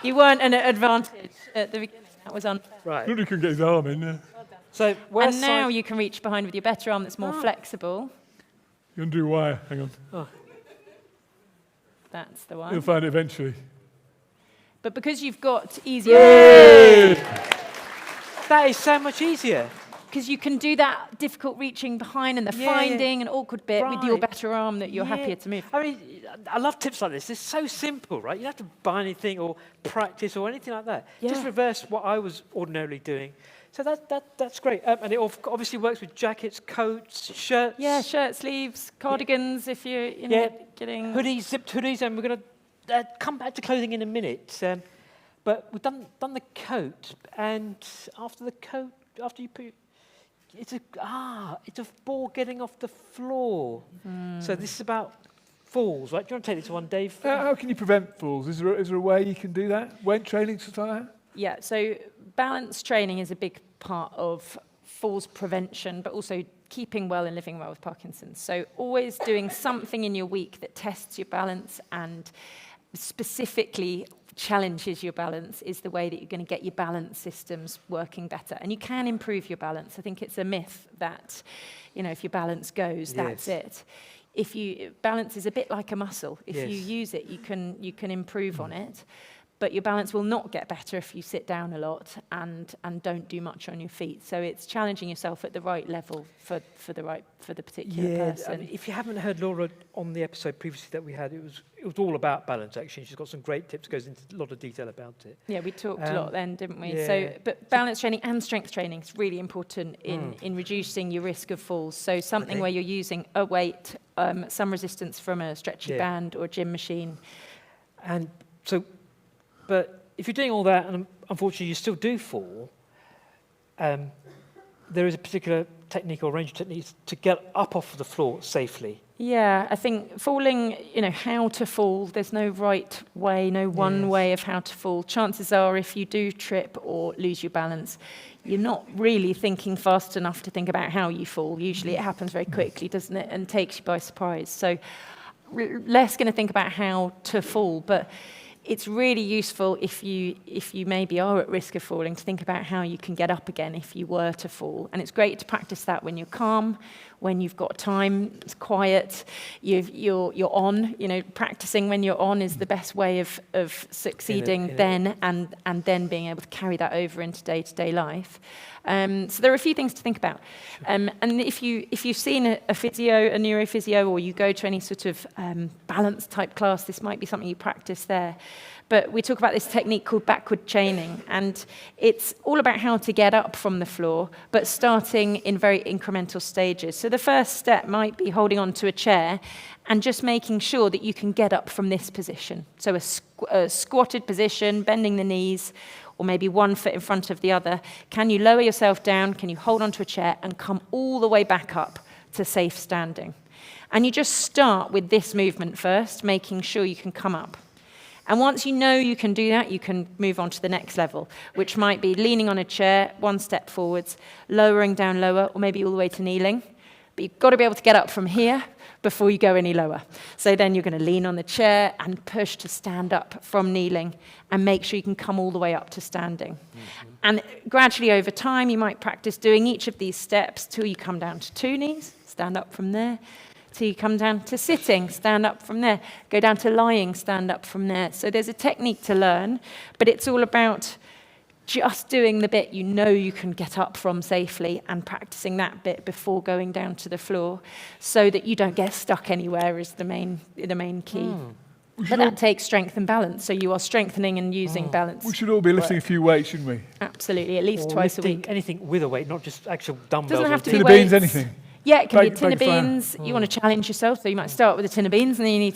You weren't an advantage at the beginning. That was unfair. Right. Nobody can get his arm in there. So where's And now side? you can reach behind with your better arm that's more flexible. You undo wire. Hang on. That's the You'll one. find it eventually. But because you've got easier, That is so much easier. because you can do that difficult reaching behind and the Yeah, finding and awkward bit with your Right. better arm that you're Yeah. happier to move. I mean, I love tips like this. It's so simple, right? You don't have to buy anything or practice or anything like that. Just Yeah. reverse what I was ordinarily doing. So that's great. And it obviously works with jackets, coats, shirts. Yeah, shirt sleeves, cardigans, if you're getting... Hoodies, zipped hoodies, and we're going to come back to clothing in a minute. But we've done the coat, and after you put, it's a ball getting off the floor. So this is about falls, right? Do you want to take this one, Dave? How can you prevent falls? Is there a way you can do that? Weight training, stuff like that? Yeah, so balance training is a big part of falls prevention, but also keeping well and living well with Parkinson's. So always doing something in your week that tests your balance and specifically challenges your balance is the way that you're going to get your balance systems working better. And you can improve your balance. I think it's a myth that, if your balance goes, that's it. Balance is a bit like a muscle. If you use it, you can improve on it. But your balance will not get better if you sit down a lot and don't do much on your feet. So it's challenging yourself at the right level for the particular person. I mean, if you haven't heard Laura on the episode previously that we had, it was all about balance. Actually, she's got some great tips. Goes into a lot of detail about it. Yeah, we talked a lot then, didn't we? yeah. So, but balance training and strength training is really important in reducing your risk of falls. So something where you're using a weight, some resistance from a stretchy band or a gym machine. And so, but if you're doing all that, and unfortunately you still do fall, there is a particular technique or range of techniques to get up off the floor safely. Yeah, I think falling, how to fall, there's no right way, no one way of how to fall. Chances are if you do trip or lose your balance, you're not really thinking fast enough to think about how you fall. Usually it happens very quickly, doesn't it, and takes you by surprise. So less going to think about how to fall, but it's really useful if you maybe are at risk of falling to think about how you can get up again if you were to fall. And it's great to practice that when you're calm, when you've got time, it's quiet, you're on. Practicing when you're on is the best way of succeeding then and then being able to carry that over into day-to-day life. So there are a few things to think about. And if you've seen a physio, a neurophysio, or you go to any sort of balance type class, this might be something you practice there. But we talk about this technique called backward chaining, and it's all about how to get up from the floor, but starting in very incremental stages. So the first step might be holding onto a chair and just making sure that you can get up from this position. So a squatted position, bending the knees, or maybe one foot in front of the other. Can you lower yourself down? Can you hold onto a chair and come all the way back up to safe standing? And you just start with this movement first, making sure you can come up. And once you know you can do that, you can move on to the next level, which might be leaning on a chair, one step forwards, lowering down lower, or maybe all the way to kneeling. But you've got to be able to get up from here before you go any lower. So then you're going to lean on the chair and push to stand up from kneeling and make sure you can come all the way up to standing. Mm-hmm. And gradually over time, you might practice doing each of these steps till you come down to 2 knees, stand up from there, till you come down to sitting, stand up from there, go down to lying, stand up from there. So there's a technique to learn, but it's all about just doing the bit you can get up from safely and practicing that bit before going down to the floor so that you don't get stuck anywhere is the main key. But that takes strength and balance. So you are strengthening and using balance. We should all be lifting a few weights, shouldn't we? Absolutely, at least Or twice a lifting week. anything with a weight, not just actual dumbbells. Doesn't have to be Tin of weights. beans, anything. Yeah, it can be a Bake- tin of bake a flour. beans. You want to challenge yourself, so you might start with a tin of beans, and then you need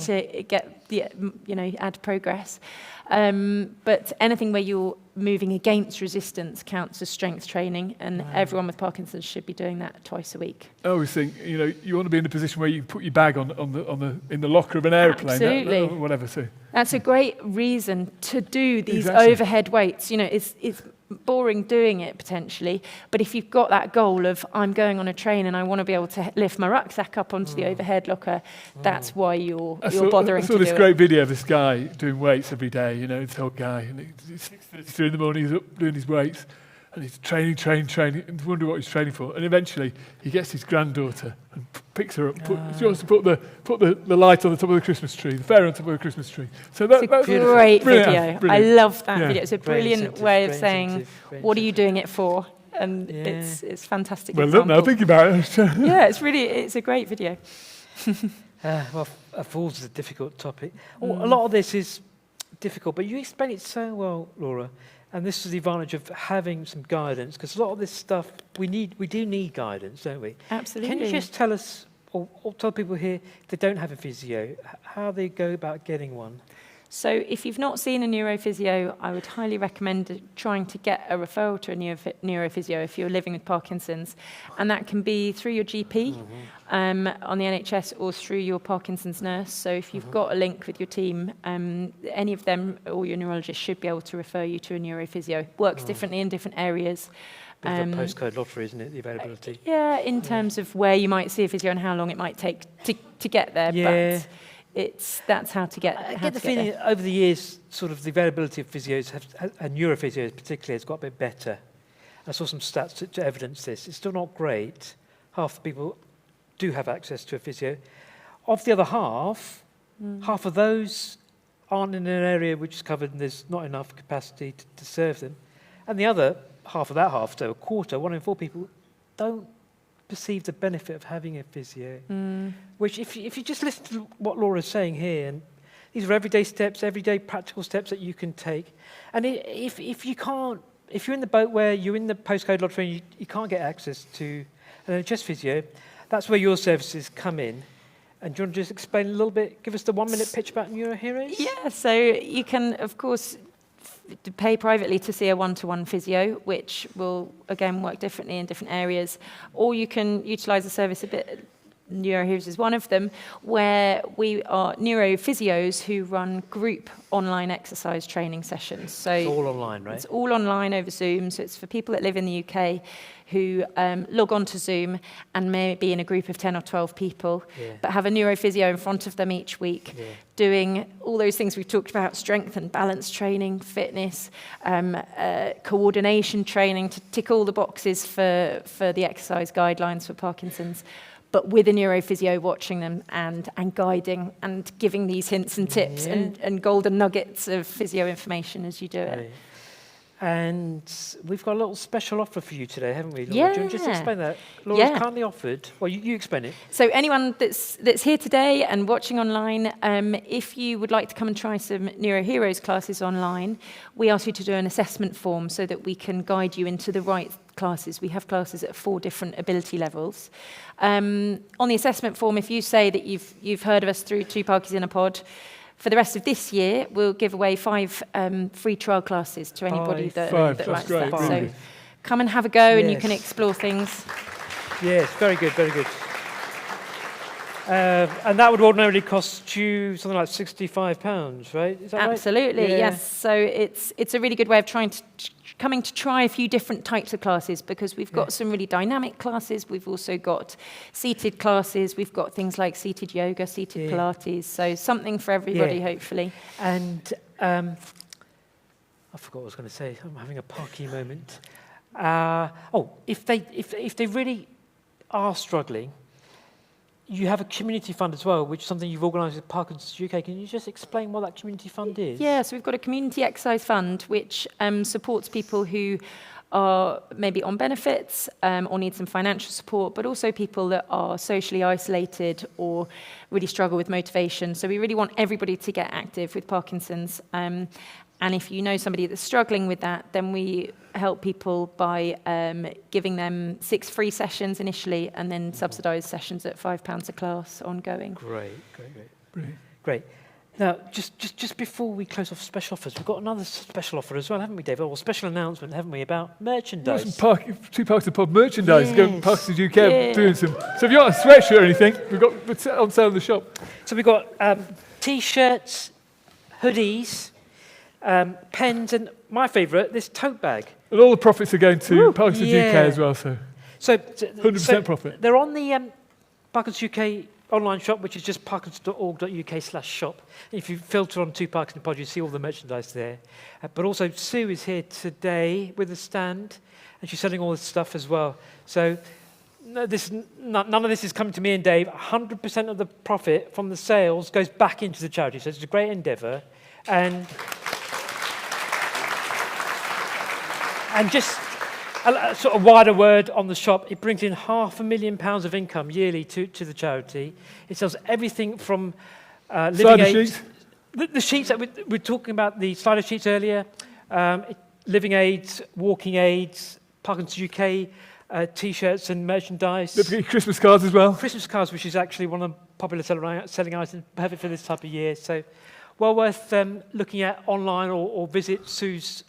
to get the add progress. But anything where you're moving against resistance counts as strength training, and everyone with Parkinson's should be doing that twice a week. I always think, you want to be in a position where you can put your bag in the locker of an aeroplane, Absolutely. or whatever. So That's a great reason to do these Exactly. overhead weights. It's boring doing it potentially, but if you've got that goal of I'm going on a train and I want to be able to lift my rucksack up onto the overhead locker, that's why you're bothering I to saw do this it. great video of this guy doing weights every day, this old guy, and it's 6:32 in the morning, he's up doing his weights, and he's training, and wonder what he's training for. And eventually he gets his granddaughter and picks her up. She wants to put the light on the top of the Christmas tree, the fare on top of the Christmas tree. So that's It's a great brilliant. video. Brilliant. I love that Yeah. video. It's a Great brilliant incentive, way of great saying, incentive, great what are you doing it for? And Yeah. it's fantastic. Well, look now, example. thinking about it. Yeah, it's a great video. Well, falls is a difficult topic. Well, a lot of this is difficult, but you explain it so well, Laura. And this is the advantage of having some guidance, because a lot of this stuff, we do need guidance, don't we? Absolutely. Can you just tell us, or tell people here, if they don't have a physio, how they go about getting one? So if you've not seen a neurophysio, I would highly recommend trying to get a referral to a neurophysio if you're living with Parkinson's. And that can be through your GP on the NHS or through your Parkinson's nurse. So if you've got a link with your team, any of them or your neurologist should be able to refer you to a neurophysio. Works differently in different areas. Bit of a postcode lottery, isn't it, the availability? Yeah, in terms of where you might see a physio and how long it might take to get there. Yeah. But that's how to get. I how get to the feeling there. that over the years, sort of the availability of physios, and neurophysios particularly, has got a bit better. I saw some stats to evidence this. It's still not great. Half the people do have access to a physio. Of the other half, half of those aren't in an area which is covered and there's not enough capacity to serve them. And the other half of that half, so a quarter, 1 in 4 people, don't perceive the benefit of having a physio. Which, if you just listen to what Laura's saying here, and these are everyday steps, everyday practical steps that you can take. And if you're in the boat where you're in the postcode lottery and you can't get access to an NHS physio, that's where your services come in. And do you want to just explain a little bit, give us the 1-minute pitch about NeuroHeroes? Yeah, so you can, of course, pay privately to see a one-to-one physio, which will, again, work differently in different areas. Or you can utilise the service a bit. NeuroHeroes is one of them, where we are neurophysios who run group online exercise training sessions. So It's all online, right? It's all online over Zoom, so it's for people that live in the UK who log on to Zoom and may be in a group of 10 or 12 people, but have a neurophysio in front of them each week, doing all those things we've talked about, strength and balance training, fitness, coordination training, to tick all the boxes for the exercise guidelines for Parkinson's, but with a neurophysio watching them and guiding and giving these hints and tips and golden nuggets of physio information as you do it. Right. And we've got a little special offer for you today, haven't we, Laura? Do you want to just explain that? Laura's kindly offered. Well, you explain it. So anyone that's here today and watching online, if you would like to come and try some NeuroHeroes classes online, we ask you to do an assessment form so that we can guide you into the right classes. We have classes at 4 different ability levels. On the assessment form, if you say that you've heard of us through 2 Parkies in a Pod, for the rest of this year, we'll give away 5 free trial classes to anybody that likes great, that. brilliant. So come and have a go and you can explore things. Yes, very good, very good. And that would ordinarily cost you something like £65, right? Is that right? Absolutely, yes. So it's a really good way of coming to try a few different types of classes, because we've got some really dynamic classes. We've also got seated classes. We've got things like seated yoga, seated Pilates. So something for everybody, hopefully. And I forgot what I was going to say. I'm having a Parky moment. If they really are struggling, you have a community fund as well, which is something you've organised with Parkinson's UK. Can you just explain what that community fund is? Yeah, so we've got a community exercise fund which supports people who are maybe on benefits or need some financial support, but also people that are socially isolated or really struggle with motivation. So we really want everybody to get active with Parkinson's. And if you know somebody that's struggling with that, then we help people by giving them 6 free sessions initially and then subsidised sessions at £5 a class ongoing. Great. Brilliant. Great. Now, just before we close off special offers, we've got another special offer as well, haven't we, Dave? Or special announcement, haven't we, about merchandise? Two Parks of Pub merchandise. Yes. Go Parkies UK doing some. So if you want a sweatshirt or anything, we've got it's on sale in the shop. So we've got T-shirts, hoodies, pens, and my favourite, this tote bag. And all the profits are going to Parkies UK as well. So So 100% profit. They're on the Parkies UK online shop, which is just parkies.org.uk/shop. If you filter on to Parkinson Pod, you see all the merchandise there. But also, Sue is here today with a stand, and she's selling all this stuff as well. So none of this is coming to me and Dave. 100% of the profit from the sales goes back into the charity. So it's a great endeavour. And just a sort of wider word on the shop, it brings in £500,000 of income yearly to the charity. It sells everything from living aids. The sheets that we were talking about, the slider sheets earlier, living aids, walking aids, Parkinson's UK T-shirts and merchandise. Christmas cards as well. Christmas cards, which is actually one of the popular selling items, perfect for this type of year. So well worth looking at online or visit Sue's.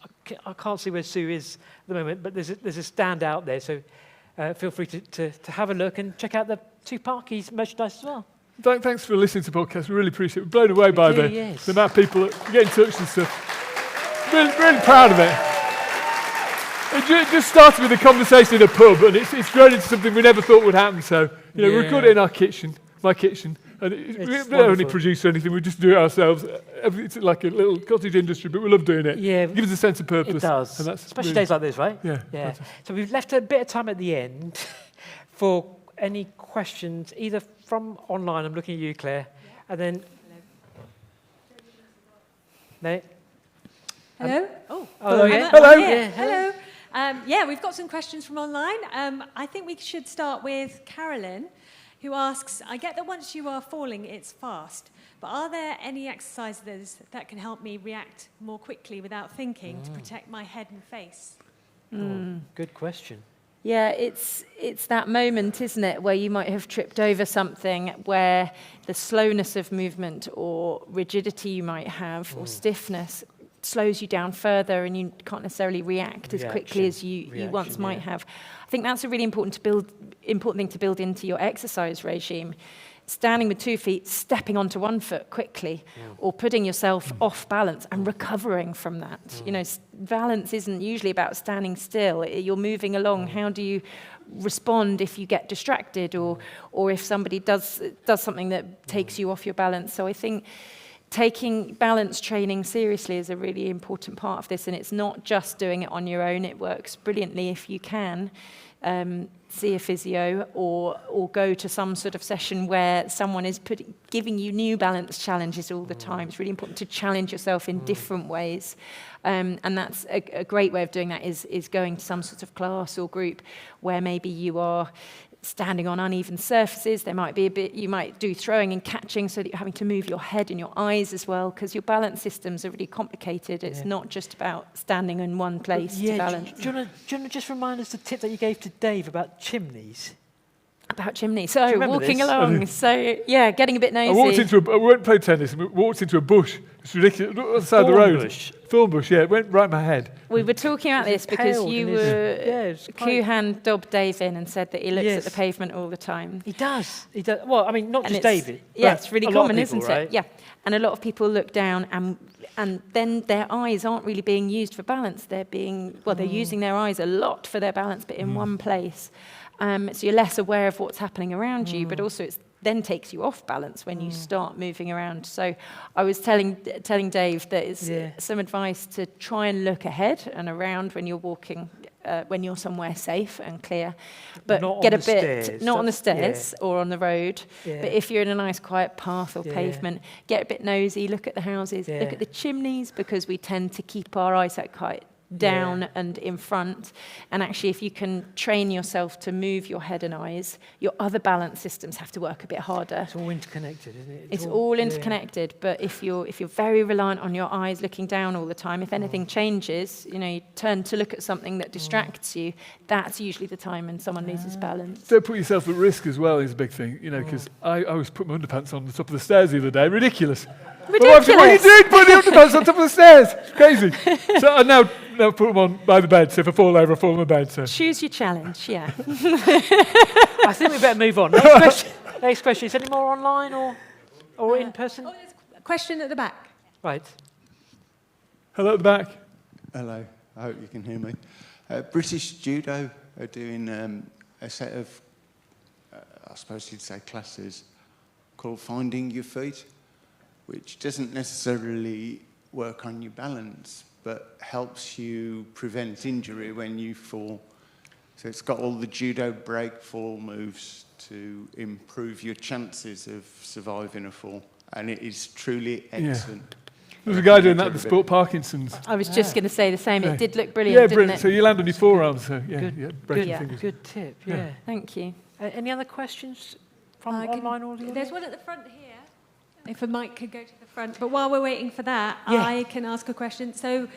I can't see where Sue is at the moment, but there's a stand out there, so feel free to have a look and check out the 2 Parkies merchandise as well. Thanks for listening to the podcast. We really appreciate it. We're blown away by the amount of people that get in touch and stuff. Really proud of it. It just started with a conversation in a pub, and it's grown into something we never thought would happen. So, we record it in our kitchen, my kitchen. And we don't only produce anything, we just do it ourselves. It's like a little cottage industry, but we love doing it. Yeah. It gives us a sense of purpose. It does. And that's especially really days like this, right? Yeah. So we've left a bit of time at the end for any questions, either from online, I'm looking at you, Claire, and then... No? Hello? Hello. Hello. We've got some questions from online. I think we should start with Carolyn, who asks, I get that once you are falling, it's fast, but are there any exercises that can help me react more quickly without thinking to protect my head and face? Good question. Yeah, it's that moment, isn't it, where you might have tripped over something where the slowness of movement or rigidity you might have or stiffness slows you down further and you can't necessarily react as quickly as you once might have. I think that's a really important thing to build into your exercise regime. Standing with 2 feet, stepping onto 1 foot quickly, or putting yourself off balance and recovering from that. Balance isn't usually about standing still. You're moving along. How do you respond if you get distracted or if somebody does something that takes you off your balance? So I think taking balance training seriously is a really important part of this, and it's not just doing it on your own. It works brilliantly if you can see a physio or go to some sort of session where someone is giving you new balance challenges all the time. It's really important to challenge yourself in different ways, and that's a great way of doing that is going to some sort of class or group where maybe you are standing on uneven surfaces. There might be you might do throwing and catching so that you're having to move your head and your eyes as well, because your balance systems are really complicated. It's not just about standing in one place to balance. Do you want to just remind us the tip that you gave to Dave about chimneys? About chimneys. So walking along. So getting a bit nosy. I went and played tennis and we walked into a bush. It's ridiculous. On the side of the road. Thorn bush, it went right in my head. We were talking about this because Kuhan dubbed Dave in and said that he looks at the pavement all the time. He does. Well, I mean, not just David. Yeah, it's really common, isn't right? it? Yeah. And a lot of people look down and then their eyes aren't really being used for balance. They're using their eyes a lot for their balance, but in one place. So you're less aware of what's happening around you, but also it then takes you off balance when you start moving around. So I was telling Dave that it's some advice to try and look ahead and around when you're walking, when you're somewhere safe and clear, but not get on a the bit stairs. not on the stairs or on the road. But if you're in a nice quiet path or pavement, get a bit nosy, look at the houses, look at the chimneys, because we tend to keep our eyesight quite down and in front. And actually, if you can train yourself to move your head and eyes, your other balance systems have to work a bit harder. It's all interconnected, isn't it? It's all interconnected, but if you're very reliant on your eyes looking down all the time, if anything changes, you turn to look at something that distracts you, that's usually the time when someone loses balance. Don't put yourself at risk as well is a big thing, because I always put my underpants on the top of the stairs the other day. Ridiculous. My wife said, what are you doing putting the underpants on top of the stairs? It's crazy. So I now put them on by the bed, so if I fall over, I fall on the bed. So. Choose your challenge, yeah. I think we better move on. Next question. Is any more online or in person? Oh, there's a question at the back. Right. Hello at the back. Hello, I hope you can hear me. British Judo are doing a set of, I suppose you'd say, classes called Finding Your Feet, which doesn't necessarily work on your balance, but helps you prevent injury when you fall. So it's got all the judo break fall moves to improve your chances of surviving a fall, and it is truly excellent. There's a guy doing that at the sport Parkinson's. I was just going to say the same. It did look brilliant, Yeah, didn't brilliant. it? So you land on your forearms. So breaking yeah. fingers. Good tip, yeah. Thank you. Any other questions from online audience? There's one at the front here. If a mic could go to the front. But while we're waiting for that, Yeah. I can ask a question. So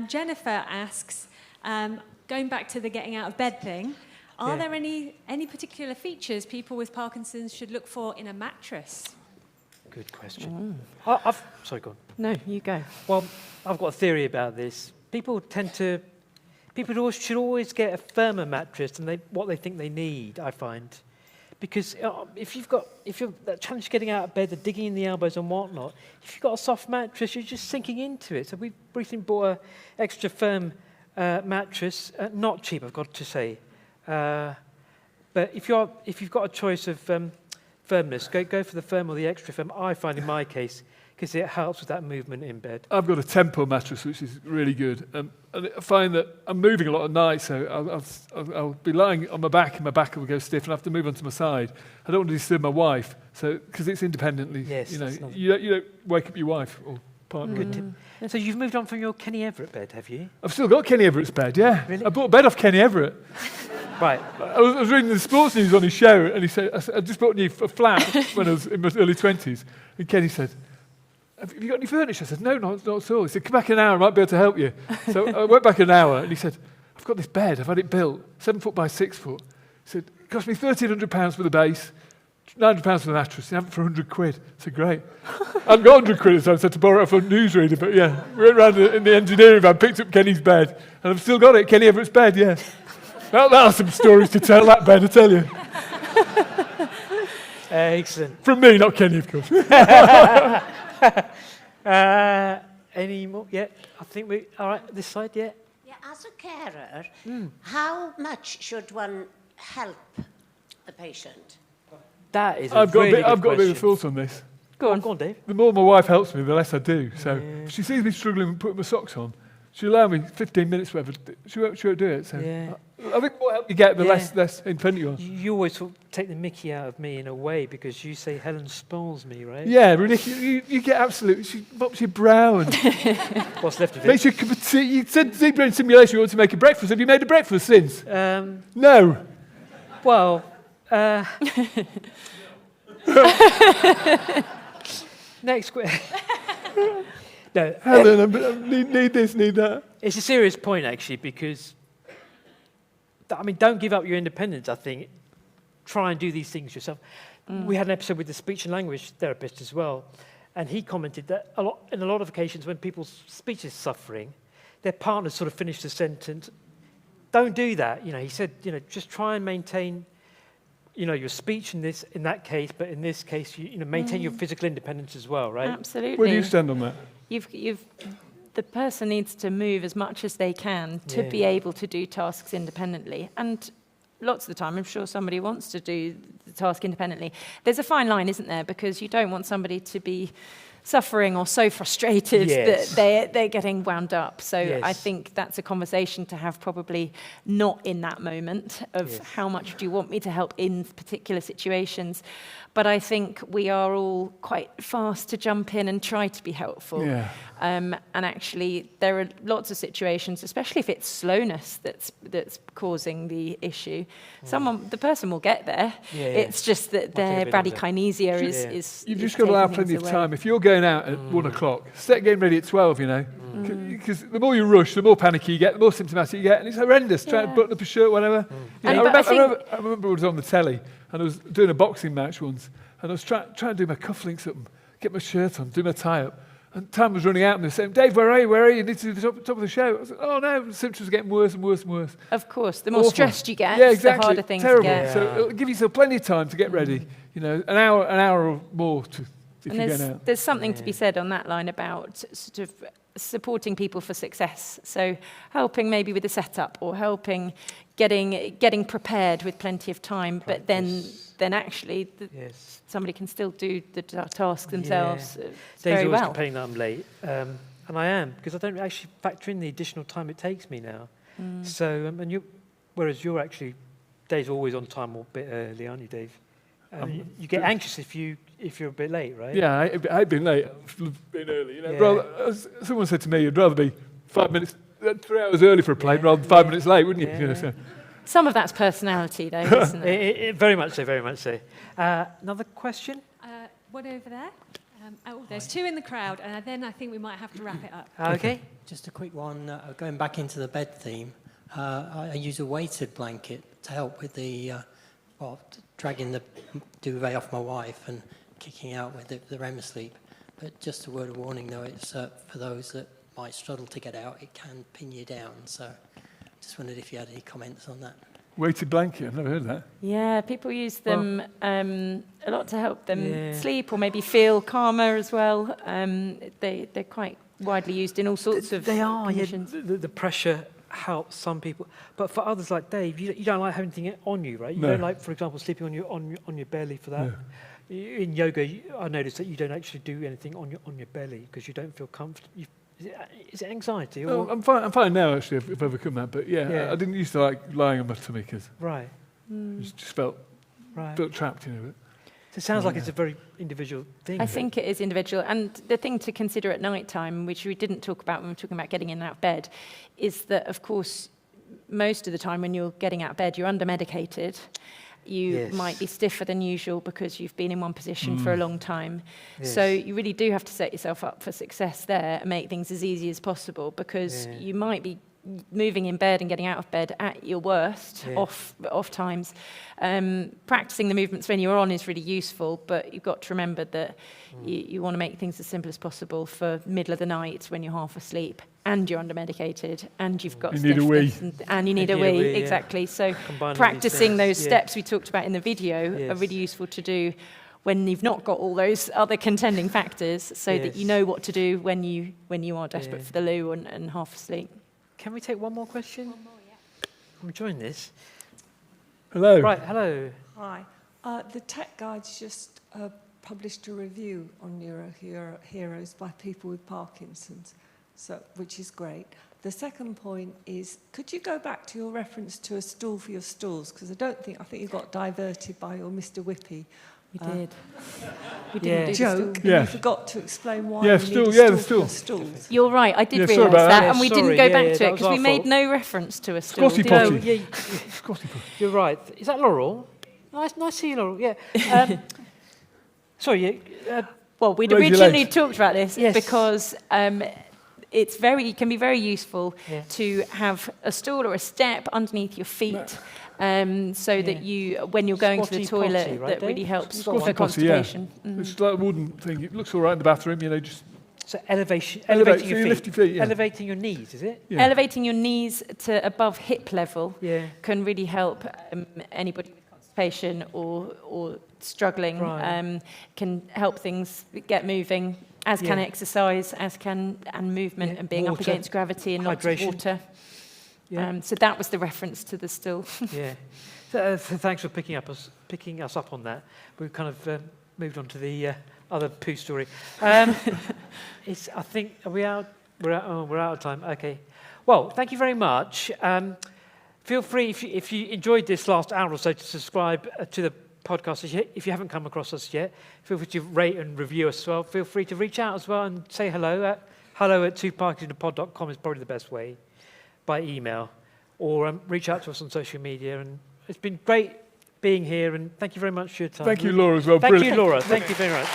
Jennifer asks, going back to the getting out of bed thing, are there any particular features people with Parkinson's should look for in a mattress? Good question. Sorry, go on. No, you go. Well, I've got a theory about this. People should always get a firmer mattress than what they think they need, I find. Because if you're that challenge getting out of bed, the digging in the elbows and whatnot, if you've got a soft mattress, you're just sinking into it. So we recently bought an extra firm mattress, not cheap, I've got to say. But if you've got a choice of firmness, go for the firm or the extra firm. I find in my case, because it helps with that movement in bed. I've got a Tempo mattress, which is really good. And I find that I'm moving a lot at night, so I'll be lying on my back, and my back will go stiff, and I have to move onto my side. I don't want to disturb my wife, so because it's independently. Yes, you don't wake up your wife or partner. Good tip. And so you've moved on from your Kenny Everett bed, have you? I've still got Kenny Everett's bed, yeah. Really? I bought a bed off Kenny Everett. Right. I was reading the sports news on his show, and he said, I just bought a flat when I was in my early 20s, and Kenny said, have you got any furniture? I said, no, not at all. He said, come back an hour, I might be able to help you. So I went back an hour, and he said, I've got this bed, I've had it built, 7 foot by 6 foot. He said, it cost me £1,300 for the base, £900 for the mattress, you have it for £100. I said, great. I hadn't got £100, so I had to borrow it from a newsreader, but yeah, we went around in the engineering van, picked up Kenny's bed, and I've still got it, Kenny Everett's bed, yeah. That are some stories to tell, that bed, I tell you. Excellent. From me, not Kenny, of course. Any more? Yeah, I think we... All right, this side, yeah. Yeah, as a carer, how much should one help the patient? That is I've got a bit of question. a thought on this. Go on, Dave. The more my wife helps me, the less I do. So if she sees me struggling with putting my socks on, she'll allow me 15 minutes, whatever. She won't do it. So I think the more help you get, the less independent you are. You always sort of take the mickey out of me in a way because you say Helen spoils me, right? Yeah, ridiculous. You get absolute. She mops your brow and What's left of it? makes you a cup of tea. You said deep brain stimulation. You want to make a breakfast. Have you made a breakfast since? No. Well, next question. No, Helen, I need this, need that. it's a serious point actually because, don't give up your independence. I think try and do these things yourself. We had an episode with the speech and language therapist as well, and he commented that in a lot of occasions when people's speech is suffering, their partners sort of finish the sentence. Don't do that. He said, just try and maintain, your speech in that case, but in this case, maintain your physical independence as well, right? Absolutely. Where do you stand on that? The person needs to move as much as they can to be able to do tasks independently. And lots of the time, I'm sure somebody wants to do the task independently. There's a fine line, isn't there? Because you don't want somebody to be suffering or so frustrated Yes. that they're getting wound up. So Yes. I think that's a conversation to have probably not in that moment of Yes. how much do you want me to help in particular situations. But I think we are all quite fast to jump in and try to be helpful. Yeah. And actually, there are lots of situations, especially if it's slowness that's causing the issue. The person will get there. Yeah, yeah. It's just that Might take a their bit longer. bradykinesia Yeah. is You've is just got to allow taking plenty things of away. time. If you're going out at 1 o'clock, start getting ready at 12, you know. Because the more you rush, the more panicky you get, the more symptomatic you get, and it's horrendous. Trying to Yeah. button up a shirt, whatever. You know, And- but I remember I was on the telly, and I was doing a boxing match once, and I was trying to do my cufflinks up, and get my shirt on, do my tie up, and time was running out, and they were saying, Dave, where are you? Where are you? You need to do the top of the show. I was like, oh no, the symptoms are getting worse and worse and worse. Of course, the more Awful. stressed you get, Yeah, exactly. the harder things Terrible. get. So it'll give yourself plenty of time to get ready. You know, an hour or more if And you're going out. there's something to be said on that line about sort of supporting people for success. So helping maybe with the setup or helping getting prepared with plenty of time, but then actually Yes. somebody can still do the task themselves Dave's very always well. complaining that I'm late, and I am, because I don't actually factor in the additional time it takes me now. So, whereas you're actually, Dave's always on time or a bit early, aren't you, Dave? You get anxious if you're a bit late, right? Yeah, I've been late. I've been early. You know, Yeah. rather, as someone said to me, you'd rather be 5 minutes, 3 hours early for a plane rather than 5 minutes late, wouldn't you? You know, so. Some of that's personality, though, isn't it? Very much so, very much so. Another question? One over there. There's two in the crowd, and then I think we might have to wrap it up. Okay. Just a quick one, going back into the bed theme. I use a weighted blanket to help with the, dragging the duvet off my wife and kicking out with the REM sleep. But just a word of warning, though, it's for those that might struggle to get out, it can pin you down. So just wondered if you had any comments on that. Weighted blanket, I've never heard of that. Yeah, people use them a lot to help them sleep or maybe feel calmer as well. They're quite widely used in all sorts of conditions. Yeah. The pressure helps some people, but for others like Dave, you don't like having anything on you, right? You No. don't like, for example, sleeping on your belly for that. No. In yoga, I noticed that you don't actually do anything on your belly because you don't feel comfortable. Is it anxiety? Or? Oh, I'm fine now, actually, I've overcome that. But yeah. I didn't used to like lying on my tummy because Right. just felt trapped, you know. So it sounds like it's a very individual thing. I think it is individual. And the thing to consider at night time, which we didn't talk about when we were talking about getting in and out of bed, is that, of course, most of the time when you're getting out of bed, you're under-medicated. You might be stiffer than usual because you've been in one position for a long time. Yes. So you really do have to set yourself up for success there and make things as easy as possible because you might be moving in bed and getting out of bed at your worst, off times. Practicing the movements when you're on is really useful, but you've got to remember that you want to make things as simple as possible for middle of the night when you're half asleep and you're under-medicated and you've got You need a wee. stiffness and you need a wee, exactly. So Combining practicing these those steps we talked about in the video are really useful to do when you've not got all those other contending factors so that you know what to do when you are desperate for the loo and half asleep. Can we take one more question? One more, yeah. I'm enjoying this. Hello. Right, hello. Hi. The Tech Guide's just published a review on Heroes by people with Parkinson's, which is great. The second point is, could you go back to your reference to a stool for your stools? Because I think you got diverted by your Mr. Whippy. We did. We didn't do Joke. the And you forgot to explain why Yeah, you stool, need yeah, a the stool stool. for your stools. You're right, I did Yeah, sorry realise about that, that. and we Sorry, didn't go yeah, back yeah, to that it was because we our made fault. no reference to a stool. Scotty did No, we? potty. yeah, you're right. Is that Laurel? Nice to see you, Laurel. Yeah. Sorry. Well, we'd Raise your originally legs. talked about this Yes. because it can be very useful to have a stool or a step underneath your feet, so that when you're going to the Squatty toilet, potty, right, that really Dave? helps Squatty for potty, yeah. constipation. It's like a wooden thing. It looks all right in the bathroom, you know, just So elevating Elevate, your so you feet. lift your feet, yeah. Elevating your knees, is it? yeah. Elevating your knees to above hip level Yeah. can really help anybody with constipation or struggling. Right. Can help things get moving, as can Yeah. exercise, and movement, Yeah. and being up Water. against gravity and lots Hydration. of water. Yeah. So that was the reference to the stool. Yeah. So, thanks for picking us up on that. We've kind of moved on to the other poo story. I think, are we out? We're out of time. Okay. Well, thank you very much. Feel free, if you enjoyed this last hour or so, to subscribe to the podcast. If you haven't come across us yet, feel free to rate and review us as well. Feel free to reach out as well and say hello. hello@twoparkinsonpod.com is probably the best way, by email. Or reach out to us on social media. And it's been great being here, and thank you very much for your time. Thank you, Laura, as well. Thank Brilliant. you, Laura. Thank you very much.